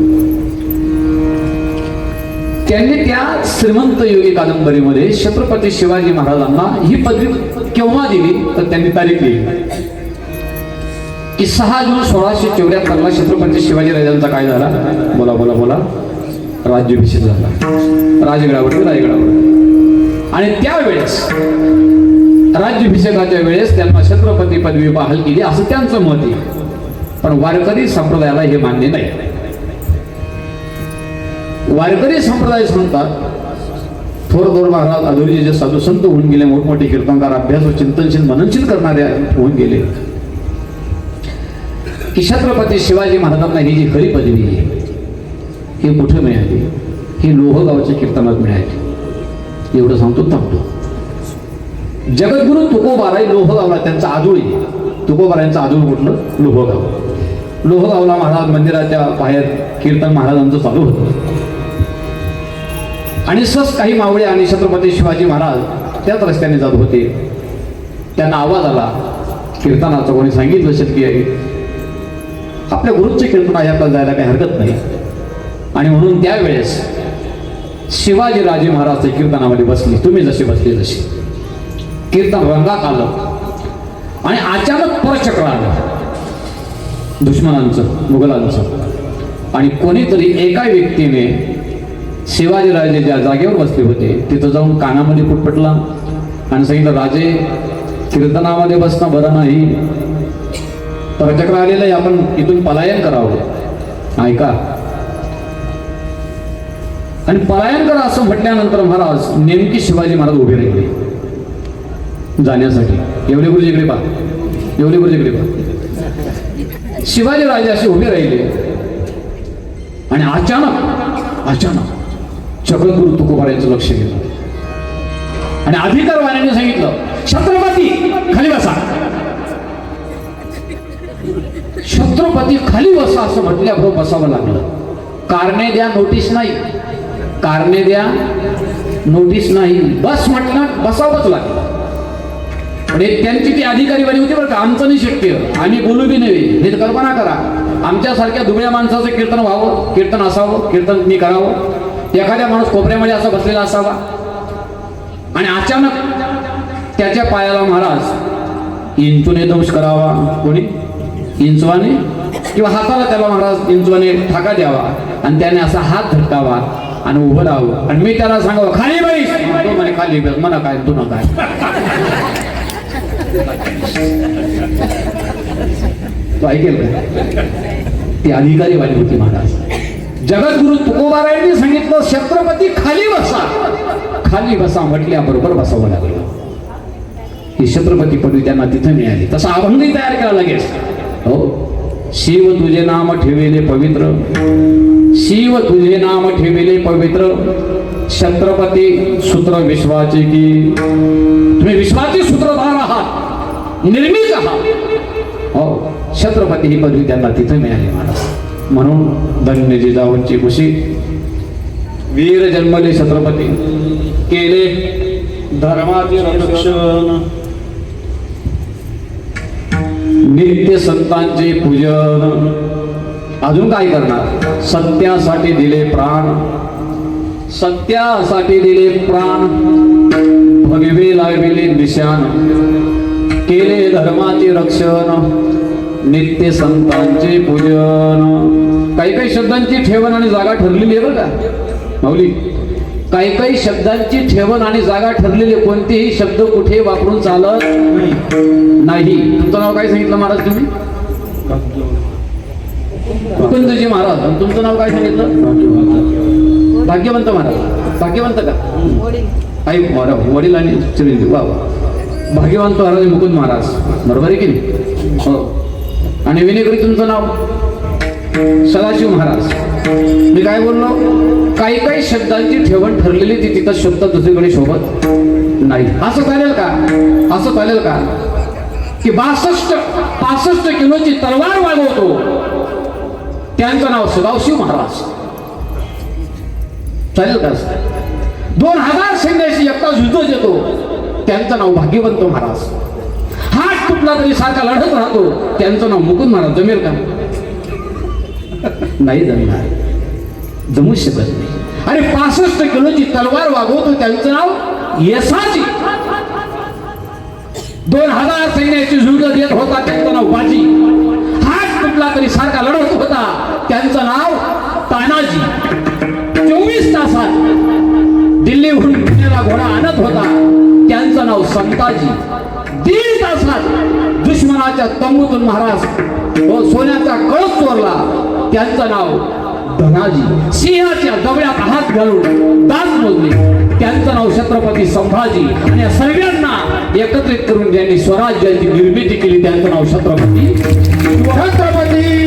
त्यांनी त्या श्रीमंत योगी कादंबरीमध्ये छत्रपती शिवाजी महाराजांना ही पदवी केव्हा दिली तर त्यांनी तारीख लिहिली की 6 जून 1674 छत्रपती शिवाजी राजांचा काय झाला? बोला बोला बोला. राज्याभिषेक झाला राजगडावरती, रायगडावर. आणि त्यावेळेस राज्याभिषेकाच्या वेळेस त्यांना छत्रपती पदवी बहाल केली असं त्यांचं मत आहे. पण वारकरी संप्रदायाला हे मान्य नाही. वारकरी संप्रदाय सांगतात थोर महाराज आदुरीचे जे साधू संत होऊन गेले, मोठमोठे कीर्तनकार, अभ्यास व चिंतनशील मननशील करणारे होऊन गेले, की छत्रपती शिवाजी महाराजांना ही जी खरी पदवी आहे ही कुठे मिळाली? ही लोहगावच्या कीर्तनात मिळाली. एवढं सांगतो थांबतो. जगद्गुरु तुकोबाराय लोहगावला त्यांचा आजोळी. तुकोबारायांचा आजोळ कुठलं? लोहगाव. लोहगावला महाराज मंदिराच्या बाहेर कीर्तन महाराजांचं चालू होतं. आणि सहज काही मावळे आणि छत्रपती शिवाजी महाराज त्याच रस्त्याने जात होते. त्यांना आवाज आला कीर्तनाचा. कोणी सांगितलं शक्य आहे आपल्या गुरुचे कीर्तन आहे, आपल्याला जायला काही हरकत नाही. आणि म्हणून त्यावेळेस शिवाजी राजे महाराज कीर्तनामध्ये बसले. तुम्ही जसे बसले तसे कीर्तन रंगात आलं आणि अचानक परचक्र आलं दुश्मनांचं, मुघलांचं. आणि कोणीतरी एका व्यक्तीने शिवाजीराजे ज्या जागेवर बसले होते तिथं जाऊन कानामध्ये पुटपटला आणि सांगितलं, राजे कीर्तनामध्ये बसणं बरं नाही, परचक्र आलेलं आहे, आपण इथून पलायन करावं, ऐका. आणि पलायन करा असं म्हटल्यानंतर महाराज नेमकी शिवाजी महाराज उभे राहिले जाण्यासाठी. येवले गुरुजीकडे पहा, येवले गुरुजीकडे पहा. शिवाजी राजे असे उभे राहिले आणि अचानक जगद्गुरु तुकोबारायांचं लक्ष गेलं. आणि अधिकारवाण्याने सांगितलं छत्रपती खाली बसा. छत्रपती खाली बसा असं म्हटल्याबरोबर बसावं लागलं. कारणे द्या नोटीस नाही, कारणे द्या नोटीस नाही, बस म्हटलं बसावंच लागलं. पण एक त्यांची ती अधिकारी वाली होती बरं का, आमचं नाही शक्य, आम्ही बोलू बी नव्हे. हे कल्पना करा, आमच्यासारख्या दुबळ्या माणसाचं कीर्तन व्हावं, कीर्तन असावं, कीर्तन मी करावं, एखाद्या माणूस कोपऱ्यामध्ये असा बसलेला असावा आणि अचानक त्याच्या पायाला महाराज इंचूने दंश करावा, कोणी इंचवाने किंवा हाताला त्याला महाराज इंचवाने ठाका द्यावा आणि त्याने असा हात झटकावा आणि उभं राहावं आणि मी त्याला सांगावं खाली बैस, तो म्हणे खाली बैस, म्हणा काय तू न काय. तो ऐकेल का? ती अधिकारी वाली होती महाराज. जगद्गुरु तुकोबारायांनी सांगितलं छत्रपती खाली बसा, खाली बसा म्हटल्याबरोबर बसावं लागलं. ही छत्रपती पदवी त्यांना तिथे मिळाली. तसा अभंगही तयार केला लगेच. हो, शिव तुझे नाम ठेविले पवित्र, शिव तुझे नाम ठेविले पवित्र, छत्रपती सूत्र विश्वाचे की. तुम्ही विश्वाचे सूत्रधार आहात, निर्मित आहात. हो, छत्रपती ही पदवी त्यांना तिथे मिळाली महाराज. म्हणून धन्य जिजाऊंची खुशी. वीर जन्मले छत्रपती, केले धर्माचे रक्षण, नित्य संतांचे पूजन. अजून काय करणार? सत्यासाठी दिले प्राण, सत्यासाठी दिले प्राण, भगवे लाविले निशान, केले धर्माचे रक्षण, नित्य संतांचे पूजन. काही काही शब्दांची ठेवण आणि जागा ठरलेली आहे बरं का माऊली. काही काही शब्दांची ठेवण आणि जागा ठरलेली. कोणतेही शब्द कुठे वापरून चालत नाही. तुमचं नाव काय सांगितलं महाराज तुम्ही? मुकुंदजी महाराज. आणि तुमचं नाव काय सांगितलं? भाग्यवंत महाराज. भाग्यवंत का? आई वडील आणि चिरंजीव. वा भाग्यवंत महाराज मुकुंद महाराज, बरोबर आहे की नाही? हो. आणि विनेकरी तुमचं नाव? सदाशिव महाराज. मी काय बोललो? काही काही शब्दांची ठेवण ठरलेली ती तिथं शब्द दुसरीकडे शोभत नाही. असं चालेल का? असं चालेल का की 65 किलोची तलवार वागवतो त्यांचं नाव सदाशिव महाराज, चालेल का? 2000 सैन्याशी एकटा युद्ध देतो त्यांचं नाव भाग्यवंत महाराज. हात तुटला तरी सारखा लढत राहतो त्यांचं नाव मुकुंद महाराज. जमेल का? नाही जमणार, जमू शकत नाही. अरे 65 किलोची तलवार वागवतो त्यांचं नाव यसाची. 2000 सैन्याची युद्ध देत होता त्यांचं नाव बाजी. हात तुटला तरी सारखा लढत होता त्यांचं नाव तानाजी. 24 तासात दिल्लीहून पुण्याला घोडा आणत होता त्यांचं नाव संताजी. 1.5 तासात दुश्मनाच्या तंबूतून महाराज सोन्याचा कळस चोरला त्यांचं नाव धनाजी. सिंहाच्या दबड्यात हात घालून दात मोजले त्यांचं नाव छत्रपती संभाजी. आणि या सर्वांना एकत्रित करून ज्यांनी स्वराज्याची निर्मिती केली त्यांचं नाव छत्रपती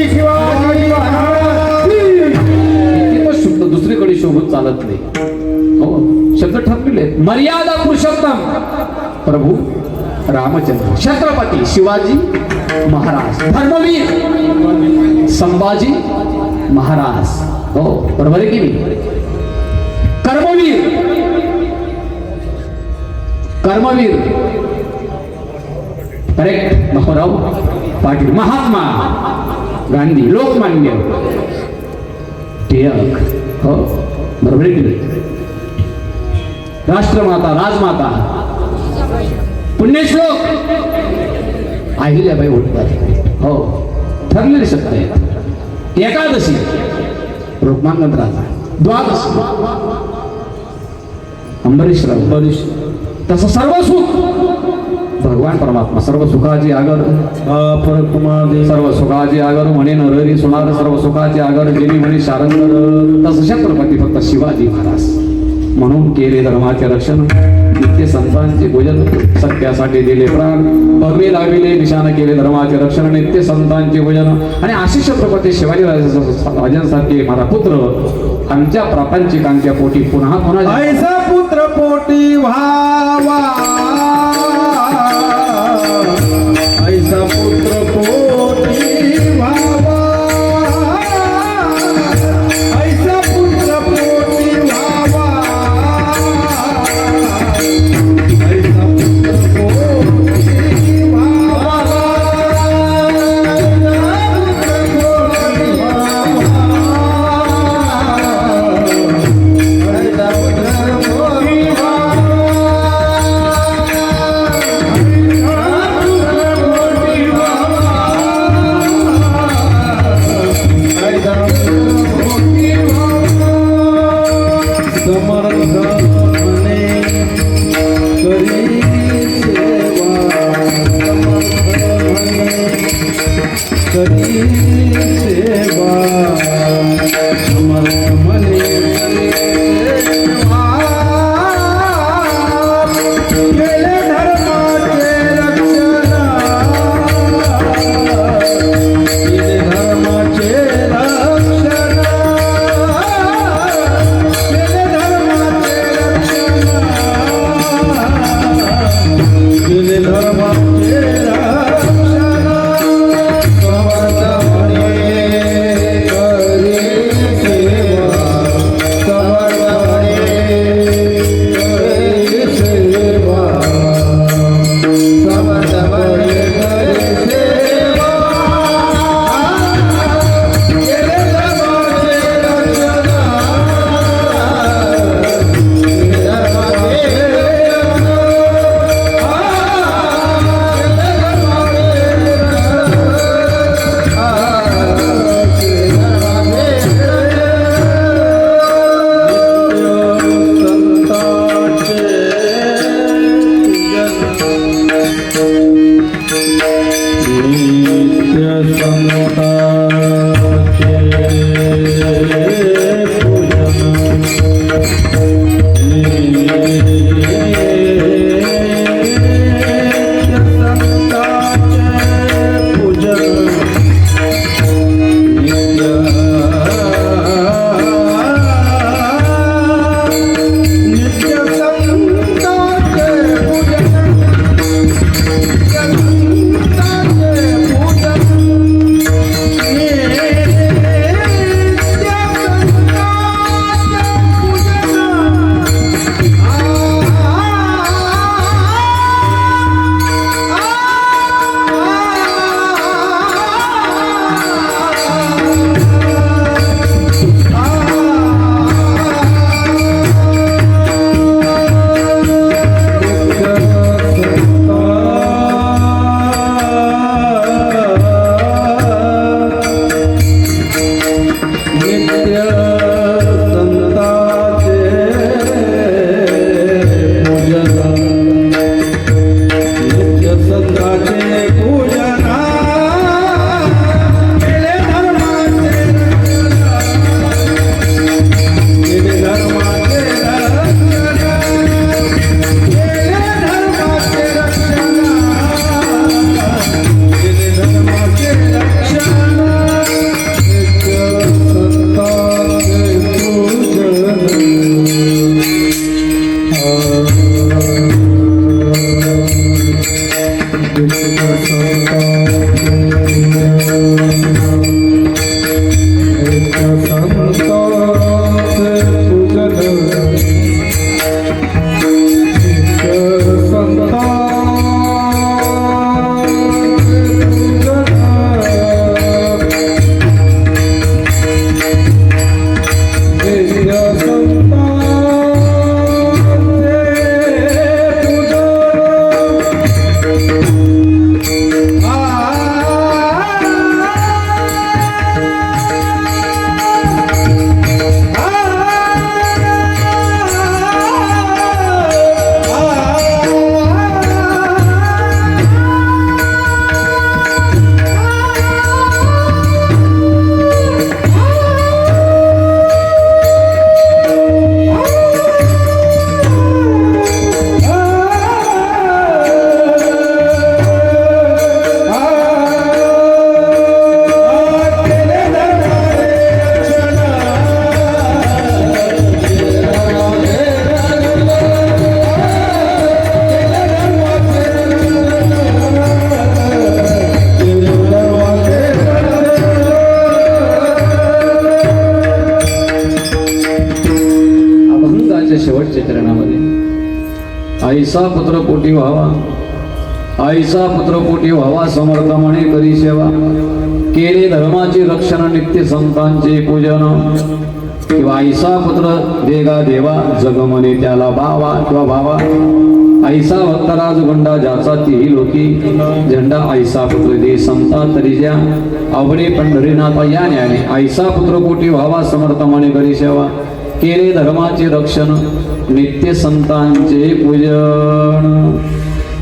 शिवाजी महाराज. शब्द दुसरीकडे शोभत चालत नाही. हो, शब्द ठरलेले. मर्यादा पुरुषोत्तम प्रभू रामचंद्र, छत्रपती शिवाजी महाराज, धर्मवीर संभाजी महाराज. हो, बरोबर आहे की नाही? कर्मवीर, कर्मवीर, करेक्ट. बापूराव पाटील, महात्मा गांधी, लोकमान्य टिळक. हो, बरोबर आहे की नाही? राष्ट्रमाता, राजमाता, पुण्यश्लोक अहिल्याबाई होळकर. हो, ठरलेले शब्द आहेत. एकादशी रुक्मांगद राजा, द्वादशी अंबरीशराव, तसं सर्व सुख भगवान परमात्मा. सर्व सुखाची आगर सर्व सुखाची आगर म्हणे नरहरी सोनार, सर्व सुखाची आगर गेली म्हणे शारंगर. तसं छत्रपती फक्त शिवाजी महाराज. म्हणून केले धर्माचे रक्षण, नित्य संतांचे पूजन, सत्यासाठी दिले प्राण, भगवे लाविले निशाण, केले धर्माचे रक्षण, नित्य संतांचे पूजन. आणि अशी छत्रपती शिवाजी राजांसारखे माझा पुत्र आमच्या प्रापंचिकांच्या पोटी पुन्हा पुन्हा ऐसा पुत्र पोटी व्हा व्हावा ऐसा पुत्र पोटी व्हावा ऐसा पुत्र पोटी व्हावा ऐसा पुत्र पोटी व्हावा शेवटच्या चरणामध्ये आईसा पुत्र पोटी व्हावा, आईसा पुत्र पोटी व्हावा, समर्थ म्हणे करी सेवा, केले धर्माचे रक्षण नित्य संतांचे पूजन, किंवा आईसा पुत्र देगा देवा, जग म्हणे त्याला भावा किंवा भावा, आईसा भक्तराज गुंडा ज्याचा तीही लोकी, झेंडा आईसा पुत्र दे संता तरी ज्या, आवडे पंढरीनाथा या न्याने, आईसा पुत्र पोटी व्हावा, समर्थ म्हणे करी सेवा, केले धर्माचे रक्षण नित्य संतांचे पूजन.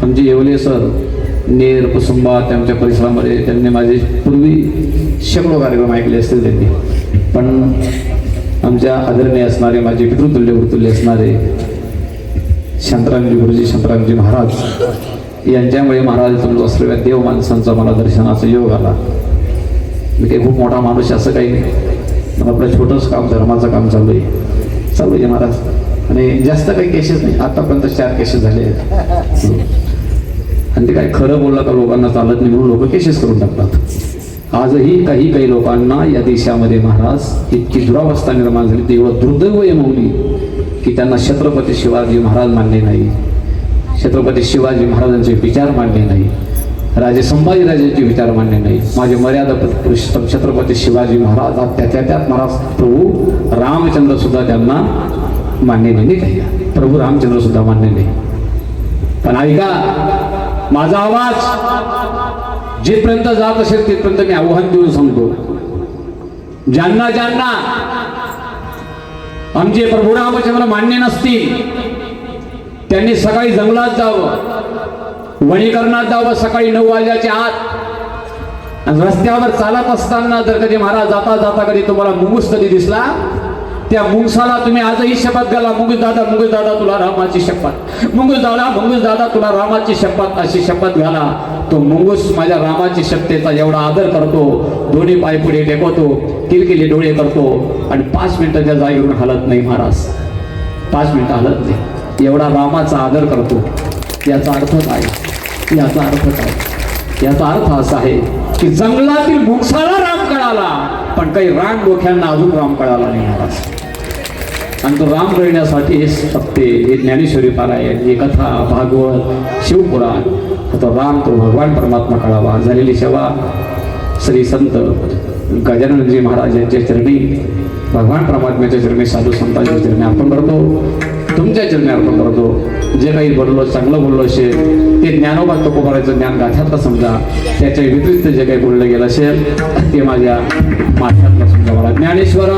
आमचे येवले सर नेर कुसुंबा त्यांच्या परिसरामध्ये त्यांनी माझे पूर्वी शेकडो कार्यक्रम ऐकले असतील त्यांनी, पण आमच्या आदरणीय असणारे माझे पितृतुल्य गुरुतुल्य असणारे शांतरामजी गुरुजी शांतरामजी महाराज यांच्यामुळे महाराज तुमचं असलेल्या देव माणसांचा मला दर्शनाचा योग आला. मी काही खूप मोठा माणूस असं काही नाही, पण आपलं छोटंच काम धर्माचं काम चालू आहे महाराज. आणि जास्त काही केसेस नाही, आतापर्यंत 4 केसेस झाले आहेत. आणि ते काय खरं बोललं का लोकांना चालत नाही म्हणून लोक केसेस करून टाकतात. आजही काही लोकांना या देशामध्ये महाराज इतकी दुरावस्था निर्माण झाली, ते एवढं दुर्दैव आहे मौली की त्यांना छत्रपती शिवाजी महाराज मान्य नाही, छत्रपती शिवाजी महाराजांचे विचार मान्य नाही, राजे संभाजीराजांचे विचार मान्य नाही, माझे मर्यादा पुरुषोत्तम छत्रपती शिवाजी महाराज त्यात महाराज प्रभू रामचंद्र सुद्धा त्यांना मान्य नाही. काही प्रभू रामचंद्र सुद्धा मान्य नाही. पण ऐका माझा आवाज जिथपर्यंत जात असेल तिथपर्यंत मी आव्हान देऊन सांगतो, ज्यांना ज्यांना आमचे प्रभू रामचंद्र मान्य नसतील त्यांनी सकाळी जंगलात जावं, वनीकरणात जावं सकाळी 9 वाजल्याच्या आत. आणि रस्त्यावर चालत असताना जर कधी महाराज जाता जाता कधी तुम्हाला मुंगूस कधी दिसला, त्या मुंगसाला तुम्ही आजही शपथ घाला, मुंगूस दादा तुला रामाची शपथ, मुंगूस दादा तुला रामाची शपथ, अशी शपथ घाला. तो मुंगूस माझ्या रामाची शपथेचा एवढा आदर करतो, दोन्ही पाय पुढे टेकवतो, किलकिले डोळे करतो आणि 5 मिनिटाच्या जागेवरून हलत नाही महाराज, 5 मिनिटं हलत नाही, एवढा रामाचा आदर करतो. याचा अर्थ काय? याचा अर्थ असा आहे की जंगलातील मुंगसाला राम कळाला, पण काही राम डोक्यांना अजून राम कळाला नाही महाराज. आणि तो राम कळण्यासाठी हे सत्य, हे ज्ञानेश्वरी पारायण, हे कथा, भागवत, शिवपुराण, तो राम तो भगवान परमात्मा कळावा. झालेली सेवा श्री संत गजाननजी महाराज यांच्या चरणी, भगवान परमात्म्याच्या चरणी, साधू संतांच्या चरणी अर्पण करतो, तुमच्या चरणी अर्पण करतो. जे काही बोललो चांगलं बोललो असेल ते ज्ञानोबा तुकोबाराचं ज्ञान गाथ्यातलं समजा, त्याच्या विपरीत जे काही बोललं गेलं असेल ते माझ्या माथ्यातलं समजा. मला ज्ञानेश्वर